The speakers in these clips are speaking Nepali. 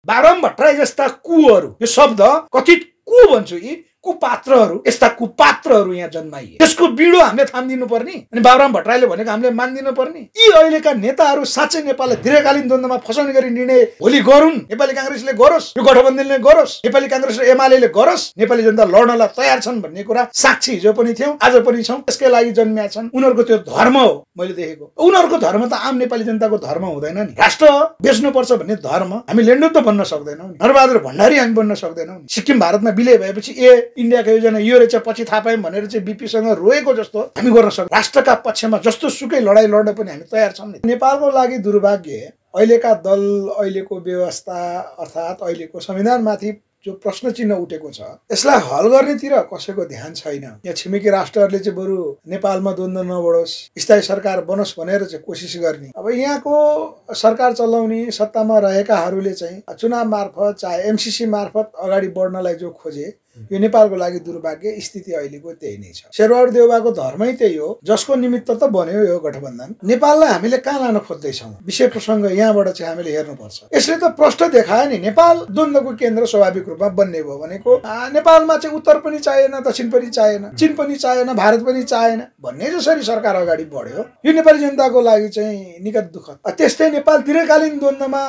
बाबुराम भट्टराई जस्ता कुहरू, यो शब्द कथित कु भन्छु, यी कुपात्रहरू, यस्ता कुपात्रहरू यहाँ जन्माइए। त्यसको बिडो हामीले थामिदिनु पर्ने अनि बाबुराम भट्टराईले भनेको हामीले मानिदिनु पर्ने। यी अहिलेका नेताहरू साँच्चै नेपाललाई दीर्घकालीन द्वन्द्वमा फसाउने गरी निर्णय भोलि गरून्, नेपाली कांग्रेसले गरोस्, यो गठबन्धनले गरोस्, नेपाली कांग्रेस र एमालेले गरोस्, नेपाली जनता लड्नलाई तयार छन् भन्ने कुरा साक्षी हिजो पनि थियौं, आज पनि छौं। त्यसकै लागि जन्मिया छन्। उनीहरूको त्यो धर्म हो मैले देखेको। उनीहरूको धर्म त आम नेपाली जनताको धर्म हुँदैन नि। राष्ट्र बेच्नुपर्छ भन्ने धर्म हामी लेन्डो त बन्न सक्दैनौँ नि। नरबहादुर भण्डारी हामी बन्न सक्दैनौँ नि। सिक्किम भारतमा विलय भएपछि इन्डियाको योजना यो रहेछ, पछि थाहा पायौँ भनेर चाहिँ बीपीसँग रोएको जस्तो हामी गर्न सक्छौँ। राष्ट्रका पक्षमा जस्तो सुकै लडाई लड्न पनि हामी तयार छौँ नि। नेपालको लागि दुर्भाग्य अहिलेका दल, अहिलेको व्यवस्था अर्थात् अहिलेको संविधानमाथि जो प्रश्न चिन्ह उठेको छ, यसलाई हल गर्नेतिर कसैको ध्यान छैन। यहाँ छिमेकी राष्ट्रहरूले चाहिँ बरु नेपालमा द्वन्द्व नबढोस्, स्थायी सरकार बनोस् भनेर चाहिँ कोसिस गर्ने। अब यहाँको सरकार चलाउने सत्तामा रहेकाहरूले चाहिँ चुनाव मार्फत चाहे एमसीसी मार्फत अगाडि बढ्नलाई जो खोजे, यो नेपालको लागि दुर्भाग्य स्थिति अहिलेको त्यही नै छ। शेरबहादुर देउवाको धर्मै त्यही हो, जसको निमित्त त बन्यो यो गठबन्धन। नेपाललाई हामीले कहाँ लान खोज्दैछौँ, विषय प्रसङ्ग यहाँबाट चाहिँ हामीले हेर्नुपर्छ। यसले त प्रश्न देखायो नि, नेपाल द्वन्द्वको केन्द्र स्वाभाविक रूपमा बन्ने भयो भनेको नेपालमा चाहिँ उत्तर पनि चाहिएन, दक्षिण पनि चाहिएन, चीन पनि चाहिएन, भारत पनि चाहिएन भन्ने जसरी सरकार अगाडि बढ्यो, यो नेपाली जनताको लागि चाहिँ निकट दुःखद। त्यस्तै नेपाल दीर्घकालीन द्वन्द्वमा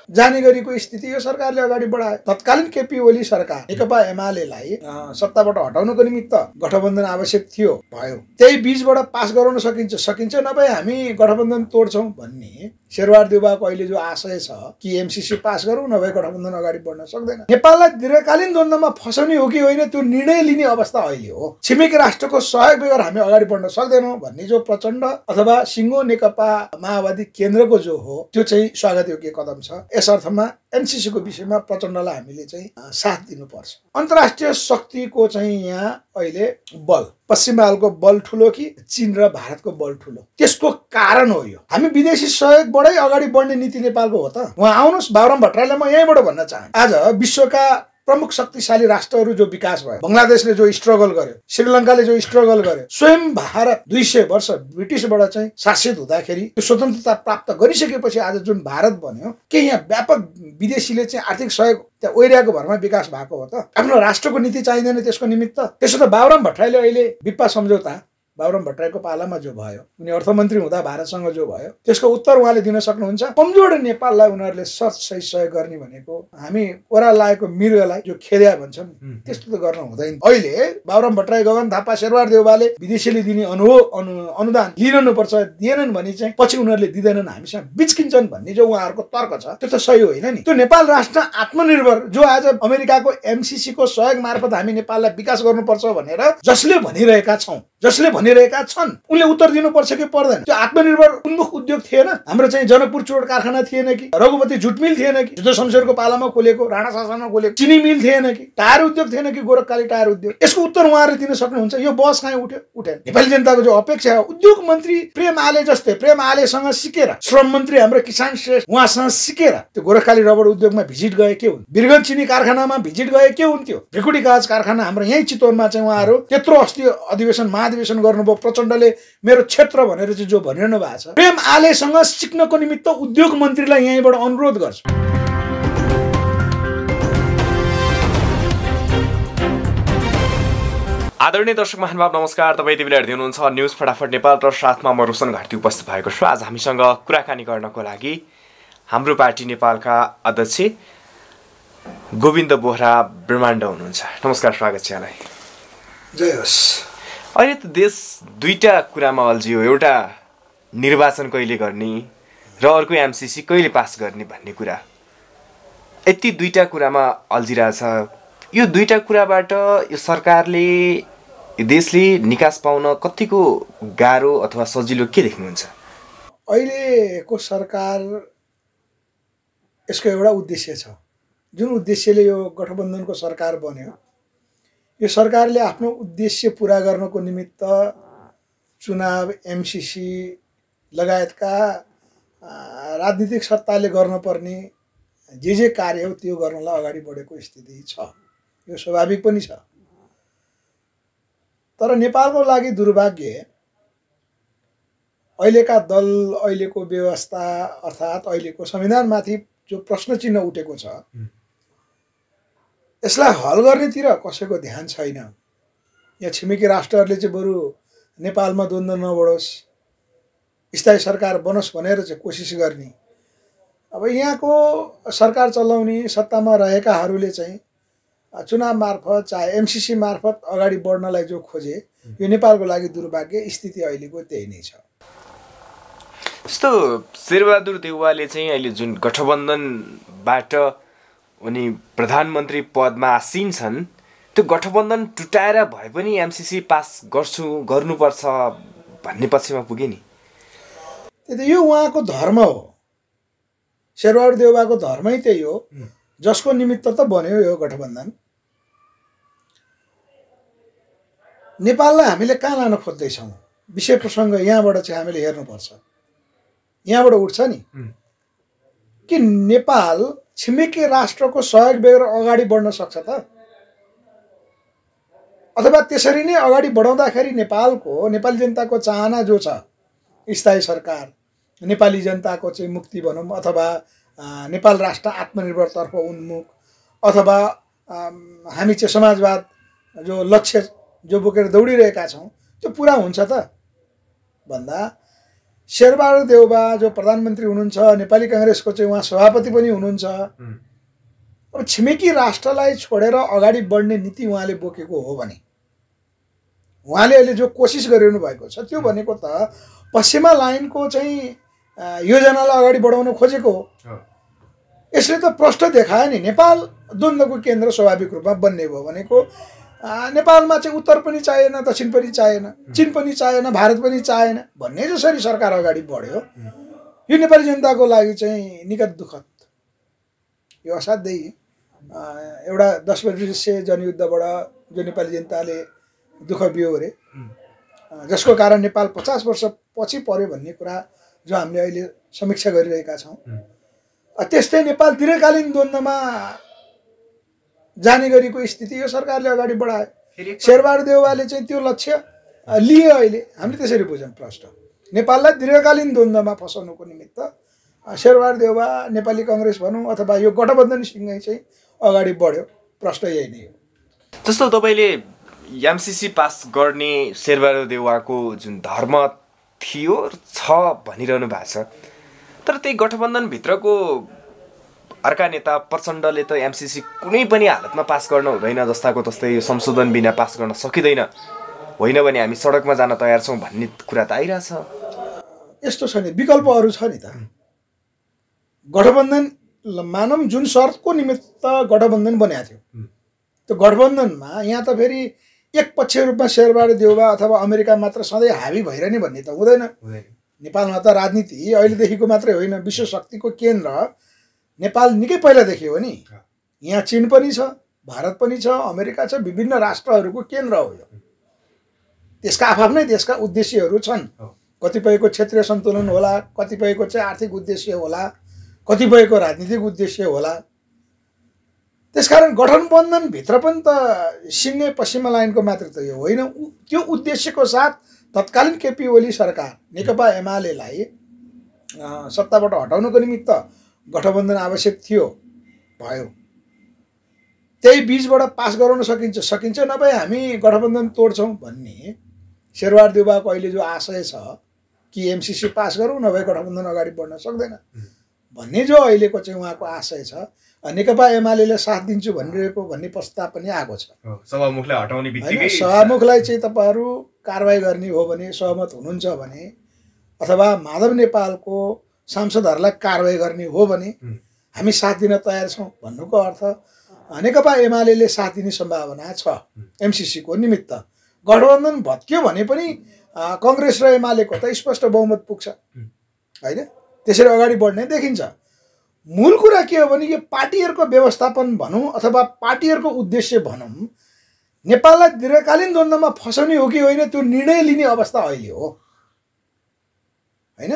जाने गरेको स्थिति यो सरकारले अगाडि बढायो। तत्कालीन केपी ओली सरकार नेकपा एमालेलाई सत्ताबाट हटाउनको निमित्त गठबन्धन आवश्यक थियो, भयो। त्यही बीचबाट पास गराउन सकिन्छ नभए हामी गठबन्धन तोड्छौँ भन्ने शेरबहादुर देउवाको अहिले जो आशय छ कि एमसीसी पास गरौँ नभए गठबन्धन अगाडि बढ्न सक्दैन। नेपाललाई दीर्घकालीन द्वन्द्वमा फसाउने हो कि होइन त्यो निर्णय लिने अवस्था अहिले हो। छिमेकी राष्ट्रको सहयोग बगैर हामी अगाडि बढ्न सक्दैनौँ भन्ने जो प्रचण्ड अथवा सिङ्गो नेकपा माओवादी केन्द्रको जो हो, त्यो चाहिँ स्वागत योग्य कदम छ। यस अर्थमा एमसीसी को विषयमा प्रचण्डलाई हामीले चाहिँ साथ दिनुपर्छ। अन्तर्राष्ट्रिय शक्तिको चाहिँ यहाँ अहिले बल, पश्चिम बङ्गालको बल ठुलो कि चीन र भारतको बल ठुलो, त्यसको कारण हो यो। हामी विदेशी सहयोगबाटै अगाडि बढ्ने नीति नेपालको हो त। उहाँ आउनुहोस्, बाबुराम भट्टराईलाई म यहीँबाट भन्न चाहन्छु। आज विश्वका प्रमुख शक्तिशाली राष्ट्रहरू जो विकास भयो, बङ्गलादेशले जो स्ट्रगल गर्यो, श्रीलङ्काले जो स्ट्रगल गर्यो, स्वयं भारत 200 वर्ष ब्रिटिसबाट चाहिँ शासित हुँदाखेरि त्यो स्वतन्त्रता प्राप्त गरिसकेपछि आज जुन भारत बन्यो, के यहाँ व्यापक विदेशीले चाहिँ आर्थिक सहयोग त्यहाँ ओइराको भरमा विकास भएको हो त? आफ्नो राष्ट्रको नीति चाहिँदैन त्यसको निमित्त? त्यसो त बाबुराम भट्टराईले अहिले विपा सम्झौता बाबुराम भट्टराईको पालामा जो भयो, उनी अर्थमन्त्री हुँदा भारतसँग जो भयो, त्यसको उत्तर उहाँले दिन सक्नुहुन्छ? कमजोर नेपाललाई उनीहरूले सही सहयोग गर्ने भनेको हामी ओरा लागेको मृगलाई जो खेद्या भन्छन् त्यस्तो त गर्न हुँदैन। अहिले बाबुराम भट्टराई, गगन थापा, शेरबहादुर देउवाले विदेशीले दिने अनुदान लिनुपर्छ, दिएनन् भने चाहिँ पछि उनीहरूले दिँदैनन्, हामीसँग बिच्किन्छन् भन्ने जो उहाँहरूको तर्क छ, त्यो त सही होइन नि। त्यो नेपाल राष्ट्र आत्मनिर्भर जो आज अमेरिकाको एमसीसी को सहयोग मार्फत हामी नेपाललाई विकास गर्नुपर्छ भनेर जसले भनिरहेका छन्, उनले उत्तर दिनुपर्छ कि पर्दैन? त्यो आत्मनिर्भर उन्मुख उद्योग थिएन? हाम्रो चाहिँ जनकपुर चुरोट कारखाना थिएन कि? रघुपति जुट मिल थिएन कि? जुद्ध शमशेरको पालामा खोलेको, राणा शासनमा खोलेको चिनी मिल थिएन कि? टायर उद्योग थिएन कि? गोरखकाली टायर उद्योग? यसको उत्तर उहाँहरूले दिन सक्नुहुन्छ? यो बहस कहाँ उठ्यो? उठेन। नेपाली जनताको जो अपेक्षा हो, उद्योग मन्त्री प्रेम आले जस्तै, प्रेम आलेसँग सिकेर, श्रम मन्त्री हाम्रो किसान श्रेष्ठ उहाँसँग सिकेर त्यो गोरखकाली रबर उद्योगमा भिजिट गए के हुन्? बिरगञ्ज चिनी कारखानामा भिजिट गए के हुन्थ्यो? ढिकुटी कागज कारखाना हाम्रो यही चितवनमा चाहिँ उहाँहरू त्यत्रो अस्ति अधिवेशन महाधिवेशन गर्नुभयो। प्रचण्डले मेरो क्षेत्र भनेर चाहिँ जो भनिरहनु भएको छ, प्रेम आलेसँग सिक्नको निमित्त उद्योग मन्त्रीलाई यहीँबाट अनुरोध गर्छु। आदरणीय दर्शक महानुभाव नमस्कार। तपाईँ यति बेला हेर्दै हुनुहुन्छ न्युज फटाफट नेपाल र साथमा म रोशन घाटी उपस्थित भएको छु। आज हामीसँग कुराकानी गर्नको लागि हाम्रो पार्टी नेपालका अध्यक्ष गोविन्द बोहरा ब्रह्माण्ड हुनुहुन्छ। नमस्कार, स्वागत छ यहाँलाई। जय होस्। अहिले त देश दुईटा कुरामा अल्झियो, एउटा निर्वाचन कहिले गर्ने र अर्को एमसीसी कहिले पास गर्ने भन्ने कुरा। यति दुईटा कुरामा अल्झिरहेछ। यो दुईटा कुराबाट यो सरकारले, देशले निकास पाउन कतिको गाह्रो अथवा सजिलो के देख्नुहुन्छ? अहिलेको सरकार यसको एउटा उद्देश्य छ, जुन उद्देश्यले यो गठबन्धनको सरकार बन्यो। यो सरकारले आफ्नो उद्देश्य पूरा गर्नको निमित्त चुनाव, एमसीसी लगायतका राजनीतिक सत्ताले गर्नुपर्ने जे कार्य हो त्यो गर्नलाई अगाडि बढेको स्थिति छ। यो स्वाभाविक पनि छ। तर नेपालको लागि दुर्भाग्य अहिलेका दल, अहिलेको व्यवस्था अर्थात् अहिलेको संविधानमाथि जो प्रश्न चिन्ह उठेको छ यसलाई हल गर्नेतिर कसैको ध्यान छैन। यहाँ छिमेकी राष्ट्रहरूले चाहिँ बरु नेपालमा द्वन्द्व नबढोस्, स्थायी सरकार बनोस् भनेर चाहिँ कोसिस गर्ने। अब यहाँको सरकार चलाउने सत्तामा रहेकाहरूले चाहिँ चुनाव मार्फत चाहे एमसीसी मार्फत अगाडि बढ्नलाई जो खोजे यो नेपालको लागि दुर्भाग्य स्थिति अहिलेको त्यही नै छ। जस्तो शेरबहादुर देउवाले चाहिँ अहिले जुन गठबन्धनबाट उनी प्रधानमन्त्री पदमा आसीन छन् त्यो गठबन्धन टुटाएर भए पनि एमसीसी पास गर्नुपर्छ भन्ने पक्षमा पुगे नि। यो उहाँको धर्म हो, शेरबहादुर देउवाको धर्मै त्यही हो, जसको निमित्त त बन्यो यो गठबन्धन। नेपाललाई हामीले कहाँ लान खोज्दैछौँ विषय प्रसङ्ग यहाँबाट चाहिँ हामीले हेर्नुपर्छ। यहाँबाट उठ्छ नि कि नेपाल छिमेकी राष्ट्रको सहयोग बेगर अगाडि बढ्न सक्छ त, अथवा त्यसरी नै अगाडि बढाउँदाखेरि नेपाली जनताको चाहना जो छ स्थायी सरकार, नेपाली जनताको चाहिँ मुक्ति भनौँ अथवा नेपाल राष्ट्र आत्मनिर्भरतर्फ उन्मुख अथवा हामी चाहिँ समाजवाद जो लक्ष्य जो बोकेर दौडिरहेका छौँ त्यो पुरा हुन्छ त भन्दा शेरबहादुर देउवा जो प्रधानमन्त्री हुनुहुन्छ, नेपाली काङ्ग्रेसको चाहिँ उहाँ सभापति पनि हुनुहुन्छ। अब छिमेकी राष्ट्रलाई छोडेर अगाडि बढ्ने नीति उहाँले बोकेको हो भने उहाँले अहिले जो कोसिस गरिरहनु भएको छ त्यो भनेको त पश्चिमा लाइनको चाहिँ योजनालाई अगाडि बढाउन खोजेको हो। यसले त प्रष्ट देखायो नि नेपाल द्वन्द्वको केन्द्र स्वाभाविक रूपमा बन्ने भयो भनेको नेपालमा चाहिँ उत्तर पनि चाहिएन, दक्षिण पनि चाहिएन, चीन पनि चाहिएन, भारत पनि चाहिएन भन्ने जसरी सरकार अगाडि बढ्यो यो नेपाली जनताको लागि चाहिँ निकट दुःखद, यो असाध्यै एउटा 10 वर्षीय जनयुद्धबाट जो नेपाली जनताले दुःख बिहोरे, जसको कारण नेपाल 50 वर्ष पछि पर्यो भन्ने कुरा जो हामीले अहिले समीक्षा गरिरहेका छौँ। त्यस्तै नेपाल दीर्घकालीन द्वन्द्वमा जाने गरेको स्थिति यो सरकारले अगाडि बढायो। शेरबहादुर देउवाले चाहिँ त्यो लक्ष्य लियो। अहिले हामीले त्यसरी बुझौँ प्रष्ट नेपाललाई दीर्घकालीन द्वन्द्वमा फसाउनुको निमित्त शेरबहादुर देउवा नेपाली काङ्ग्रेस भनौँ अथवा यो गठबन्धनसँगै चाहिँ अगाडि बढ्यो, प्रष्ट यही नै हो। जस्तो तपाईँले एमसीसी पास गर्ने शेरबहादुर देउवाको जुन धर्म थियो छ भनिरहनु भएको छ, तर त्यही गठबन्धनभित्रको अर्का नेता प्रचण्डले त एमसीसी कुनै पनि हालतमा पास गर्न हुँदैन, जस्ताको तस्तै यो संशोधन बिना पास गर्न सकिँदैन, होइन भने हामी सडकमा जान तयार छौँ भन्ने कुरा त आइरहेछ। यस्तो छ नि, विकल्पहरू छ नि त। गठबन्धन मानौँ जुन शर्तको निमित्त गठबन्धन बनाएको थियो त्यो गठबन्धनमा यहाँ त फेरि एक पक्षीय रूपमा शेरबहादुर देउवा अथवा अमेरिका मात्र सधैँ हावी भइरहने भन्ने त हुँदैन। नेपालमा त राजनीति अहिलेदेखिको मात्रै होइन, विश्व शक्तिको केन्द्र नेपाल निकै पहिलादेखि हो नि। यहाँ चीन पनि छ, भारत पनि छ, अमेरिका छ, विभिन्न राष्ट्रहरूको केन्द्र हो यो। त्यसका आफ्नै देशका उद्देश्यहरू छन्, कतिपयको क्षेत्रीय सन्तुलन होला, कतिपयको चाहिँ आर्थिक उद्देश्य होला, कतिपयको राजनीतिक उद्देश्य होला। त्यसकारण गठबन्धनभित्र पनि त सिङ्गे पश्चिमा लाइनको मात्र त यो होइन। त्यो उद्देश्यको साथ तत्कालीन केपी ओली सरकार नेकपा एमालेलाई सत्ताबाट हटाउनको निमित्त गठबन्धन आवश्यक थियो, भयो। त्यही बीचबाट पास गराउन सकिन्छ नभए हामी गठबन्धन तोड्छौँ भन्ने शेरबहादुर देउवाको अहिले जो आशय छ कि एमसीसी पास गरौँ नभए गठबन्धन अगाडि बढ्न सक्दैन भन्ने जो अहिलेको चाहिँ उहाँको आशय छ, नेकपा एमालेले साथ दिन्छु भनिरहेको भन्ने प्रस्ताव पनि आएको छ। सभामुखलाई हटाउने बित्तिकै सभामुखलाई चाहिँ तपाईँहरू कारवाही गर्ने हो भने सहमत हुनुहुन्छ भने अथवा माधव नेपालको सांसदहरूलाई कारवाही गर्ने हो भने हामी साथ दिन तयार छौँ भन्नुको अर्थ नेकपा एमालेले साथ दिने सम्भावना छ एमसीसीको निमित्त। गठबन्धन भत्कियो भने पनि कङ्ग्रेस र एमालेको त स्पष्ट बहुमत पुग्छ होइन, त्यसरी अगाडि बढ्ने देखिन्छ। मूल कुरा के हो भने यो पार्टीहरूको व्यवस्थापन भनौँ अथवा पार्टीहरूको उद्देश्य भनौँ, नेपाललाई दीर्घकालीन द्वन्द्वमा फसाउने हो कि होइन त्यो निर्णय लिने अवस्था अहिले हो होइन।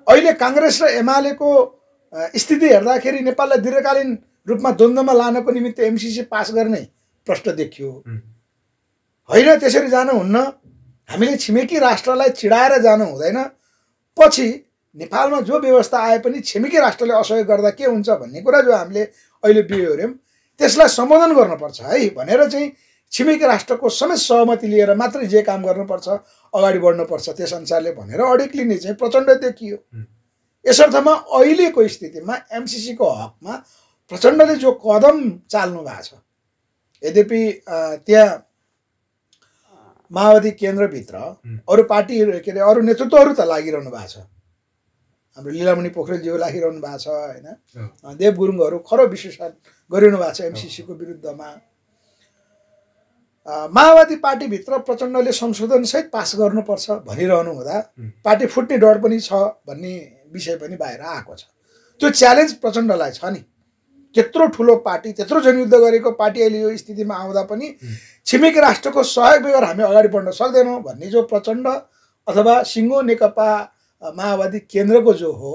अहिले काङ्ग्रेस र एमालेको स्थिति हेर्दाखेरि नेपाललाई दीर्घकालीन रूपमा द्वन्द्वमा लानको निमित्त एमसीसी पास गर्ने प्रष्ट देखियो होइन। त्यसरी जानु हुन्न। हामीले छिमेकी राष्ट्रलाई चिडाएर जानु हुँदैन। पछि नेपालमा जो व्यवस्था आए पनि छिमेकी राष्ट्रले असहयोग गर्दा के हुन्छ भन्ने कुरा जो हामीले अहिले बिहोर्यौँ त्यसलाई सम्बोधन गर्नुपर्छ है भनेर चाहिँ छिमेकी राष्ट्रको समेत सहमति लिएर मात्रै जे काम गर्नुपर्छ अगाडि बढ्नुपर्छ त्यस अनुसारले भनेर अडिक्लिने चाहिँ प्रचण्ड देखियो। यसर्थमा अहिलेको स्थितिमा एमसीसीको हकमा प्रचण्डले जो कदम चाल्नु भएको छ यद्यपि त्यहाँ माओवादी केन्द्रभित्र अरू पार्टी के अरे अरू नेतृत्वहरू त लागिरहनु भएको छ। हाम्रो लीलामणि पोखरेलज्यू लागिरहनु भएको छ होइन, देव गुरुङहरू खरो विश्लेषण गरिरहनु भएको छ एमसीसीको विरुद्धमा। माओवादी पार्टीभित्र प्रचण्डले संशोधनसहित पास गर्नुपर्छ भनिरहनु हुँदा पार्टी फुट्ने डर पनि छ भन्ने विषय पनि बाहिर आएको छ। त्यो च्यालेन्ज प्रचण्डलाई छ नि, त्यत्रो ठुलो पार्टी त्यत्रो जनयुद्ध गरेको पार्टी अहिले यो स्थितिमा आउँदा पनि छिमेकी राष्ट्रको सहयोग बगैर हामी अगाडि बढ्न सक्दैनौँ भन्ने जो प्रचण्ड अथवा सिङ्गो नेकपा माओवादी केन्द्रको जो हो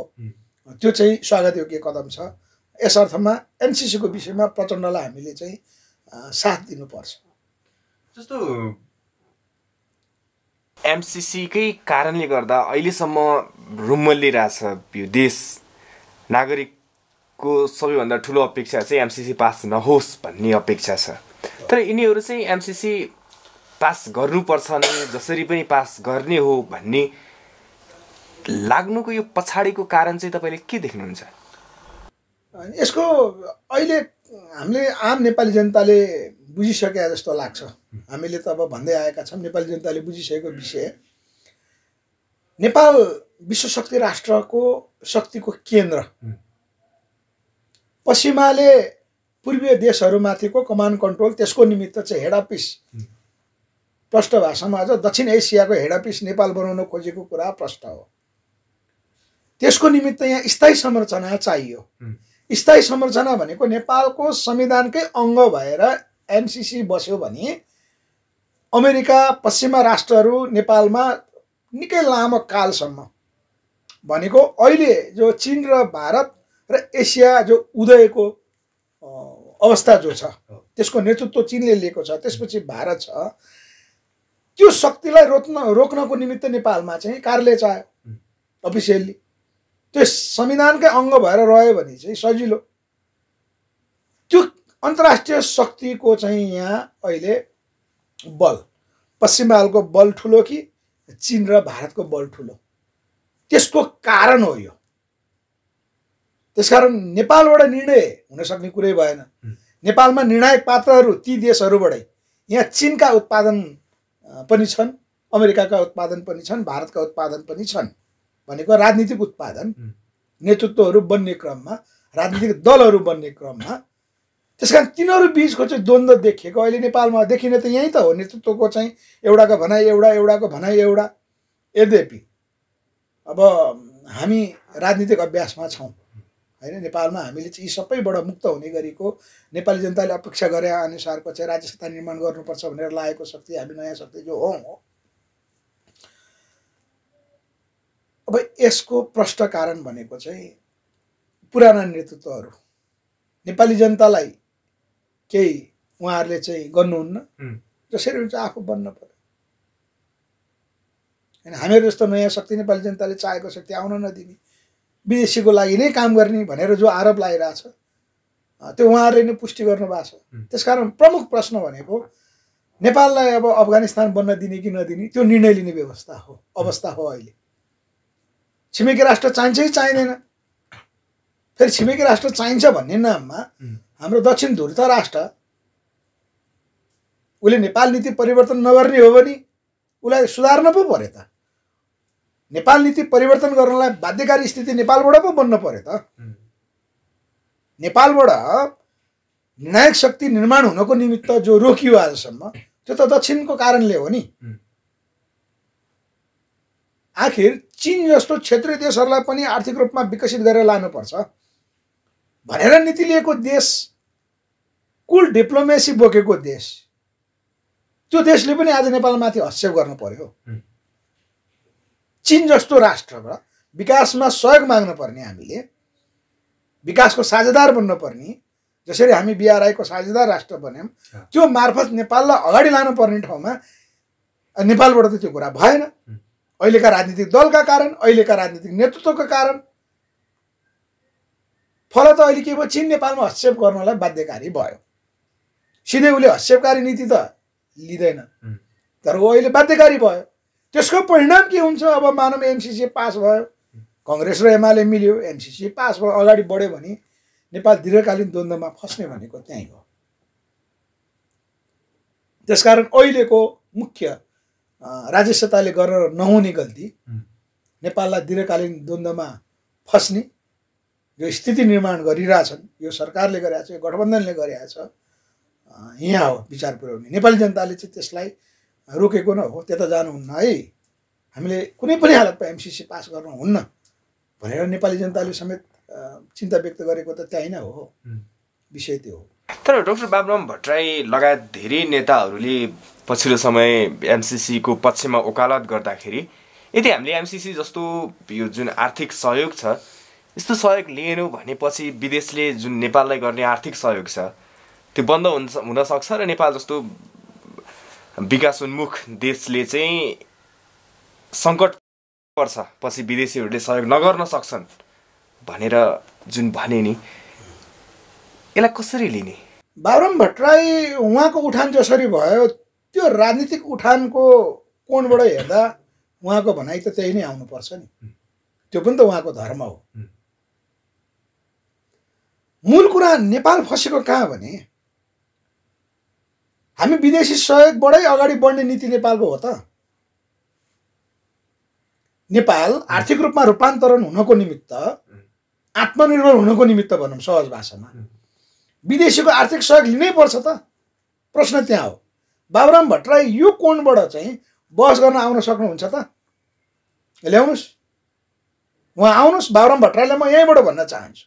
त्यो चाहिँ स्वागतयोग्य कदम छ। यस अर्थमा एमसीसीको विषयमा प्रचण्डलाई हामीले चाहिँ साथ दिनुपर्छ। जस्तो एमसीसीकै कारणले गर्दा अहिलेसम्म रुमल्लिरहेछ यो देश, नागरिकको सबैभन्दा ठुलो अपेक्षा चाहिँ एमसीसी पास नहोस् भन्ने अपेक्षा छ। तर यिनीहरू चाहिँ एमसीसी पास गर्नुपर्छ नै, जसरी पनि पास गर्ने हो भन्ने लाग्नुको यो पछाडिको कारण चाहिँ तपाईँले के देख्नुहुन्छ? यसको अहिले हामीले आम नेपाली जनताले बुझिसके जस्तो लाग्छ। हामीले त अब भन्दै आएका छौँ नेपाली जनताले बुझिसकेको विषय, नेपाल विश्वशक्ति राष्ट्रको शक्तिको केन्द्र, पश्चिमाले पूर्वीय देशहरूमाथिको कमान्ड कन्ट्रोल, त्यसको निमित्त चाहिँ हेड अफिस, प्रष्ट भाषामा अझ दक्षिण एसियाको हेड अफिस नेपाल बनाउन खोजेको कुरा प्रष्ट हो। त्यसको निमित्त यहाँ स्थायी संरचना चाहियो। स्थायी संरचना भनेको नेपालको संविधानकै अङ्ग भएर एमसीसी बस्यो भने अमेरिका पश्चिमा राष्ट्रहरू नेपालमा निकै लामो कालसम्म भनेको अहिले जो चीन र भारत र एसिया जो उदयको अवस्था जो छ त्यसको नेतृत्व चीनले लिएको छ, त्यसपछि भारत छ, त्यो शक्तिलाई रोक्नको निमित्त नेपालमा चाहिँ कार्यालय चाहियो अफिसियल्ली। त्यो संविधानकै अङ्ग भएर रह्यो भने चाहिँ सजिलो। त्यो अन्तर्राष्ट्रिय शक्तिको चाहिँ यहाँ अहिले बल, पश्चिमालको बल ठुलो कि चीन र भारतको बल ठुलो, त्यसको कारण हो यो। त्यसकारण नेपालबाट निर्णय हुन सक्ने कुरै भएन। नेपालमा निर्णायक पात्रहरू ती देशहरूबाटै, यहाँ चीनका उत्पादन पनि छन्, अमेरिकाका उत्पादन पनि छन्, भारतका उत्पादन पनि छन् भनेको राजनीतिक उत्पादन, नेतृत्वहरू बन्ने क्रममा, राजनीतिक दलहरू बन्ने क्रममा। त्यसकारण तिनीहरू बिचको चाहिँ द्वन्द्व देखिएको अहिले नेपालमा देखिने त यहीँ त हो, नेतृत्वको चाहिँ एउटाको भनाइ एउटा, एउटाको भनाइ एउटा। यद्यपि अब हामी राजनीतिक अभ्यासमा छौँ होइन, नेपालमा हामीले चाहिँ यी सबैबाट मुक्त हुने गरेको नेपाली जनताले अपेक्षा गरे अनुसारको चाहिँ राज्य सत्ता निर्माण गर्नुपर्छ भनेर लागेको शक्ति, हामी नयाँ शक्ति जो हो। अब यसको प्रष्ट कारण भनेको चाहिँ पुराना नेतृत्वहरू नेपाली जनतालाई केही उहाँहरूले चाहिँ गर्नुहुन्न, जसरी हुन्छ आफू बन्न पर्यो। होइन, हामीहरू जस्तो नयाँ शक्ति नेपाली जनताले चाहेको शक्ति आउन नदिने, विदेशीको लागि नै काम गर्ने भनेर जो आरोप लागिरहेछ त्यो उहाँहरूले नै पुष्टि गर्नुभएको छ। त्यसकारण प्रमुख प्रश्न भनेको नेपाललाई अब अफगानिस्तान बन्न दिने कि नदिने त्यो निर्णय लिने व्यवस्था हो, अवस्था हो अहिले। छिमेकी राष्ट्र चाहिन्छ कि चाहिँदैन, फेरि छिमेकी राष्ट्र चाहिन्छ भन्ने नाममा हाम्रो दक्षिण ध्रुव राष्ट्र उसले नेपाल नीति परिवर्तन नगर्ने हो भने उसलाई सुधार्न पो पर्यो त। नेपाल नीति परिवर्तन गर्नलाई बाध्यकारी स्थिति नेपालबाट पो बन्न पर्यो त। नेपालबाट निर्णायक शक्ति निर्माण हुनको निमित्त जो रोकियो आजसम्म त्यो त दक्षिणको कारणले हो नि। आखिर चीन जस्तो क्षेत्रीय देशहरूलाई पनि आर्थिक रूपमा विकसित गरेर लानुपर्छ भनेर नीति लिएको देश, कुल डिप्लोमेसी बोकेको देश, त्यो देशले पनि आज नेपालमाथि हस्तक्षेप गर्न पर्यो। चीन जस्तो राष्ट्रबाट विकासमा सहयोग माग्न पर्ने, हामीले विकासको साझेदार बन्न पर्ने, जसरी हामी बीआरआईको साझेदार राष्ट्र बन्यौँ त्यो मार्फत नेपाललाई अगाडि लानु पर्ने ठाउँमा नेपालबाट त त्यो कुरा भएन। अहिलेका राजनीतिक दलका कारण, अहिलेका राजनीतिक नेतृत्वका कारण फल त अहिले के भयो, चीन नेपालमा हस्तक्षेप गर्नलाई बाध्यकारी भयो। सिधै उसले हस्तक्षेपकारी नीति त लिँदैन, तर ऊ अहिले बाध्यकारी भयो। त्यसको परिणाम के हुन्छ? अब मानव एमसीसी पास भयो, कङ्ग्रेस र एमाले मिल्यो, एमसीसी पास भयो, अगाडि बढ्यो भने नेपाल दीर्घकालीन द्वन्द्वमा फस्ने भनेको त्यहीँ हो। त्यसकारण अहिलेको मुख्य राजेश सत्ताले गरेर नहुने गल्ती, नेपाललाई दीर्घकालीन द्वन्द्वमा फस्ने जो स्थिति निर्माण गरिरहेछन्, यो सरकारले गरिरहेछ, यो गठबन्धनले गरिरहेछ, यहाँ हो विचार पुर्याउने। नेपाली जनताले चाहिँ त्यसलाई रोकेको न हो, त्यता जानुहुन्न है, हामीले कुनै पनि हालतमा एमसीसी पास गर्नुहुन्न भनेर नेपाली जनताले समेत चिन्ता व्यक्त गरेको त त्यही नै हो, विषय त्यो हो। तर डाक्टर बाबुराम भट्टराई लगायत धेरै नेताहरूले पछिल्लो समय एमसीसीको पक्षमा वकालत गर्दाखेरि यदि हामीले एमसीसी जस्तो यो जुन आर्थिक सहयोग छ, यस्तो सहयोग लिएनौँ भनेपछि विदेशले जुन नेपाललाई गर्ने आर्थिक सहयोग छ त्यो बन्द हुन सक्छ र नेपाल जस्तो विकासोन्मुख देशले चाहिँ सङ्कट पर्छ, पछि विदेशीहरूले सहयोग नगर्न सक्छन् भनेर जुन भने नि, यसलाई कसरी लिने? बाबुराम भट्टराई उहाँको उठान जसरी भयो त्यो राजनीतिक उठानको कोणबाट हेर्दा उहाँको भनाइ त त्यही नै आउनुपर्छ नि, त्यो पनि त उहाँको धर्म हो। मूल कुरा नेपाल फसेको कहाँ भने हामी विदेशी सहयोगबाटै अगाडि बढ्ने नीति नेपालको हो त। नेपाल आर्थिक रूपमा रूपान्तरण हुनको निमित्त, आत्मनिर्भर हुनको निमित्त भनौँ सहज भाषामा, विदेशीको आर्थिक सहयोग लिनै पर्छ त। प्रश्न त्यहाँ हो। बाबुराम भट्टराई यो कोणबाट चाहिँ बहस गर्न आउन सक्नुहुन्छ त? ल्याउनुहोस्, उहाँ आउनुहोस्। बाबुराम भट्टराईलाई म यहीँबाट भन्न चाहन्छु,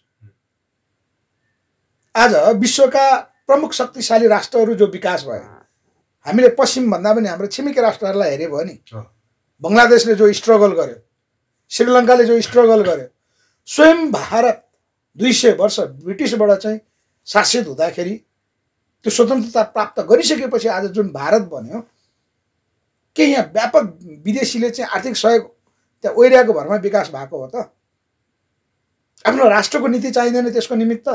आज विश्वका प्रमुख शक्तिशाली राष्ट्रहरू जो विकास भयो, हामीले पश्चिम भन्दा पनि हाम्रो छिमेकी राष्ट्रहरूलाई हेऱ्यो भयो नि, बङ्गलादेशले जो स्ट्रगल गर्यो, श्रीलङ्काले जो स्ट्रगल गर्यो, स्वयं भारत 200 वर्ष ब्रिटिसबाट चाहिँ शासित हुँदाखेरि त्यो स्वतन्त्रता प्राप्त गरिसकेपछि आज जुन भारत बन्यो, के यहाँ व्यापक विदेशीले चाहिँ आर्थिक सहयोग त्यहाँ ओइरियाको भरमा विकास भएको हो त? आफ्नो राष्ट्रको नीति चाहिँदैन त्यसको निमित्त?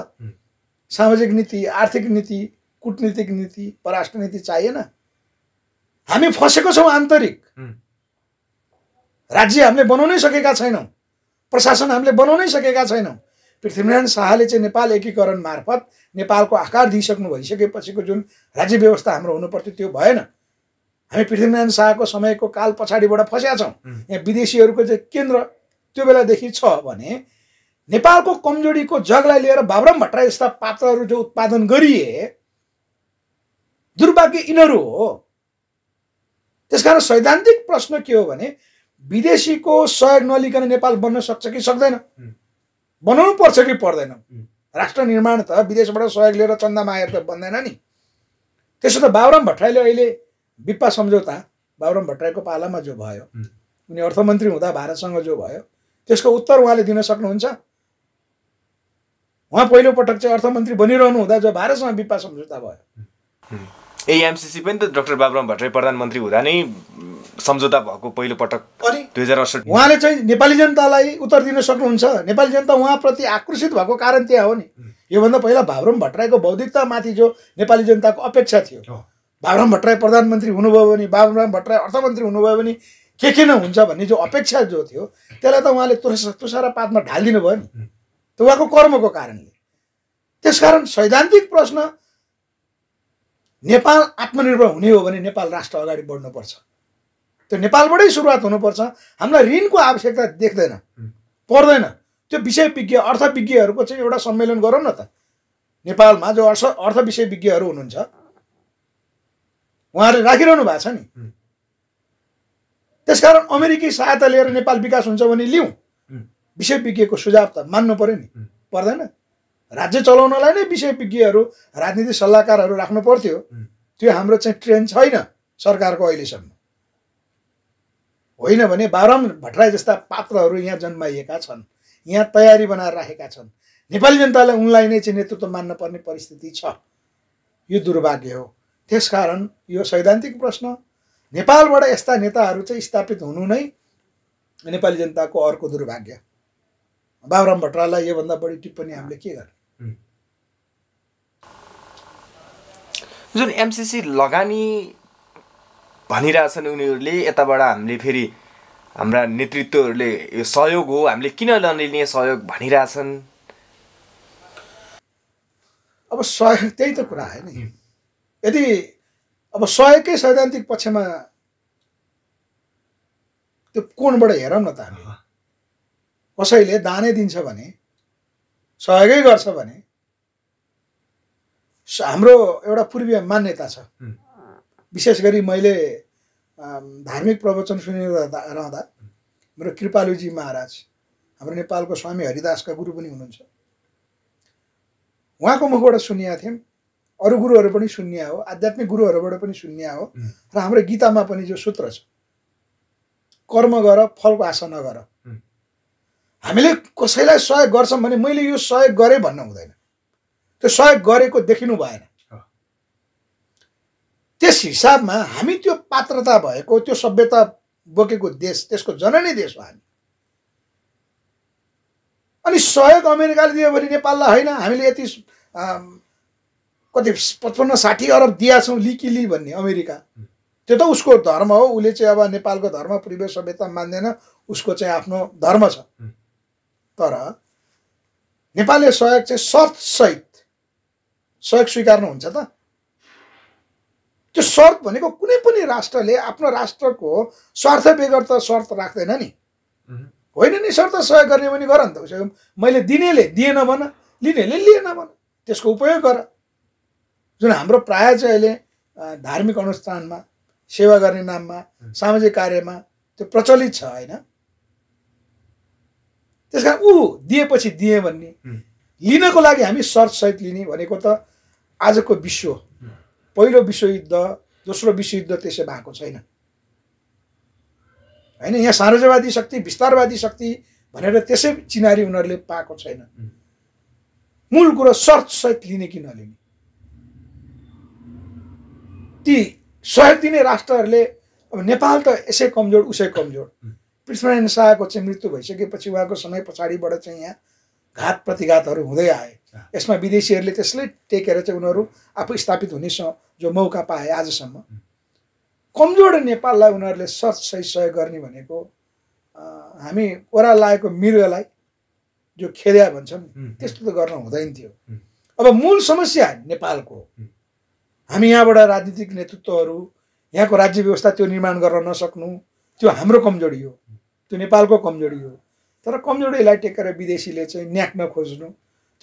सामाजिक नीति, आर्थिक नीति, कूटनीतिक नीति, परराष्ट्र नीति चाहिएन? हामी फसेको छौँ आन्तरिक। राज्य हामीले बनाउनै सकेका छैनौँ, प्रशासन हामीले बनाउनै सकेका छैनौँ। पृथ्वीनारायण शाहले चाहिँ नेपाल एकीकरण मार्फत नेपालको आकार दिइसक्नु भइसकेपछिको जुन राज्य व्यवस्था हाम्रो हुनुपर्थ्यो त्यो भएन। हामी पृथ्वीनारायण शाहको समयको काल पछाडिबाट फसेका छौँ। यहाँ विदेशीहरूको चाहिँ केन्द्र त्यो बेलादेखि छ भने नेपालको कमजोरीको जगलाई लिएर बाबुराम भट्टराई जस्ता पात्रहरू जो उत्पादन गरिए, दुर्भाग्य यिनीहरू हो। त्यसकारण सैद्धान्तिक प्रश्न के हो भने विदेशीको सहयोग नलिकन नेपाल बन्न सक्छ कि सक्दैन? बनाउनु पर्छ कि पर्दैन? राष्ट्र निर्माण त विदेशबाट सहयोग लिएर चन्दा मागेर त बन्दैन नि। त्यसो त बाबुराम भट्टराईले अहिले बिप्पा सम्झौता बाबुराम भट्टराईको पालामा जो भयो, उनी अर्थमन्त्री हुँदा भारतसँग जो भयो, त्यसको उत्तर उहाँले दिन सक्नुहुन्छ? उहाँ पहिलोपटक चाहिँ अर्थमन्त्री बनिरहनु हुँदा जो भारतसँग बिप्पा सम्झौता भयो, एमसीसी पनि त डाक्टर बाबुराम भट्टराई प्रधानमन्त्री हुँदा नै सम्झौता भएको पहिलोपटक 2068। उहाँले चाहिँ नेपाली जनतालाई उत्तर दिन सक्नुहुन्छ? नेपाली जनता उहाँप्रति आकर्षित भएको कारण त्यहाँ हो नि। योभन्दा पहिला बाबुराम भट्टराईको बौद्धिकतामाथि जो नेपाली जनताको अपेक्षा थियो, बाबुराम भट्टराई प्रधानमन्त्री हुनुभयो भने, बाबुराम भट्टराई अर्थमन्त्री हुनुभयो भने के नहुन्छ भन्ने जो अपेक्षा जो थियो, त्यसलाई त उहाँले तुषारपातमा ढालिदिनु भयो नि, त्यो उहाँको कर्मको कारणले। त्यसकारण सैद्धान्तिक प्रश्न, नेपाल आत्मनिर्भर हुने हो भने नेपाल राष्ट्र अगाडि बढ्नुपर्छ। त्यो नेपालबाटै सुरुवात हुनुपर्छ। हामीलाई ऋणको आवश्यकता देख्दैन, पर्दैन। त्यो विषय विज्ञ अर्थविज्ञहरूको चाहिँ एउटा सम्मेलन गरौँ न त। नेपालमा जो अर्थ विषय विज्ञहरू हुनुहुन्छ उहाँहरूले राखिरहनु भएको छ नि। त्यसकारण अमेरिकी सहायता लिएर नेपाल विकास हुन्छ भने लिउँ, विषय विज्ञको सुझाव त मान्नु पर्यो नि, पर्दैन? राज्य चलाउनलाई नै विषय विज्ञहरू, राजनीतिक सल्लाहकारहरू राख्नु पर्थ्यो। त्यो हाम्रो चाहिँ ट्रेन्ड छैन सरकारको अहिलेसम्म। होइन भने बाबुराम भट्टराई जस्ता पात्रहरू यहाँ जन्माइएका छन्, यहाँ तयारी बनाएर राखेका छन्। नेपाली जनतालाई उनलाई नै चाहिँ नेतृत्व मान्न पर्ने परिस्थिति छ। यो दुर्भाग्य हो। त्यसकारण यो सैद्धान्तिक प्रश्न, नेपालबाट यस्ता नेताहरू चाहिँ स्थापित हुनु नै नेपाली जनताको अर्को दुर्भाग्य। बाबुराम भट्टराईलाई योभन्दा बढी टिप्पणी हामीले के गर्ने? जुन एमसीसी लगानी भनिरहेछन् उनीहरूले, यताबाट हामीले फेरि हाम्रा नेतृत्वहरूले यो सहयोग हो, हामीले किन नलिने सहयोग भनिरहेछन्। अब सहयोग त्यही त कुरा है नि। यदि अब सहयोगकै सैद्धान्तिक पक्षमा त्यो कोणबाट हेरौँ न त हामी। कसैले दानै दिन्छ भने, सहयोगै गर्छ भने, हाम्रो एउटा पूर्वीय मान्यता छ। विशेष गरी मैले धार्मिक प्रवचन सुनिरहँदा मेरो कृपालुजी महाराज, हाम्रो नेपालको स्वामी हरिदासका गुरु पनि हुनुहुन्छ, उहाँको मुखबाट सुनिया थियौँ। अरू गुरुहरू पनि सुन्या हो, आध्यात्मिक गुरुहरूबाट पनि सुन्या हो। र हाम्रो गीतामा पनि जो सूत्र छ, कर्म गर फलको आशा नगर। हामीले कसैलाई सहयोग गर्छौँ भने मैले यो सहयोग गरेँ भन्न हुँदैन। त्यो सहयोग गरेको देखिनु भएन। त्यस हिसाबमा हामी त्यो पात्रता भएको, त्यो सभ्यता बोकेको देश, त्यसको जननी देश हो हामी। अनि सहयोग अमेरिकाले दियो भने नेपाललाई होइन, हामीले यति कति 55-60 अरब दिया छौँ लिकिली भन्ने अमेरिका, त्यो त उसको धर्म हो। उसले चाहिँ अब नेपालको धर्म पूर्वीय सभ्यता मान्दैन, उसको चाहिँ आफ्नो धर्म छ। तर नेपालले सहयोग चाहिँ शर्तसहित सहयोग स्वीकार्नुहुन्छ त? त्यो शर्त भनेको कुनै पनि राष्ट्रले आफ्नो राष्ट्रको स्वार्थ बेगर त शर्त राख्दैन नि। होइन नि, शर्त सहयोग गर्ने भने गर नि त। उसो मैले दिनेले दिएन भन, लिनेले लिएन भन, त्यसको उपयोग गर। जुन हाम्रो प्राय चाहिँ अहिले धार्मिक अनुष्ठानमा सेवा गर्ने नाममा, सामाजिक कार्यमा त्यो प्रचलित छ होइन। त्यस कारण ऊ दिएपछि दिए भन्ने, लिनको लागि हामी शर्तसहित लिने भनेको त आजको विश्व, पहिलो विश्वयुद्ध, दोस्रो विश्वयुद्ध त्यसै भएको छैन होइन। यहाँ साम्राज्यवादी शक्ति, विस्तारवादी शक्ति भनेर त्यसै चिनारी उनीहरूले पाएको छैन। मूल कुरो शर्तसहित लिने कि नलिने। ती सहयोग दिने राष्ट्रहरूले, अब नेपाल त यसै कमजोर उसै कमजोर। पृथ्वीनारायण शाहको चाहिँ मृत्यु भइसकेपछि उहाँको समय पछाडिबाट चाहिँ यहाँ घात प्रतिघातहरू हुँदै आए। यसमा विदेशीहरूले त्यसलाई टेकेर चाहिँ उनीहरू आफू स्थापित हुने जो मौका पाए आजसम्म। कमजोर नेपाललाई उनीहरूले शर्तसहित सहयोग गर्ने भनेको हामी ओह्रालो लागेको मृगलाई जो खेद्या भन्छन् त्यस्तो त गर्न हुँदैन थियो। अब मूल समस्या नेपालको, हामी यहाँबाट राजनीतिक नेतृत्वहरू, यहाँको राज्य व्यवस्था त्यो निर्माण गर्न नसक्नु, त्यो हाम्रो कमजोरी हो, त्यो नेपालको कमजोरी हो। तर कमजोरीलाई टेकेर विदेशीले चाहिँ न्याक्न खोज्नु,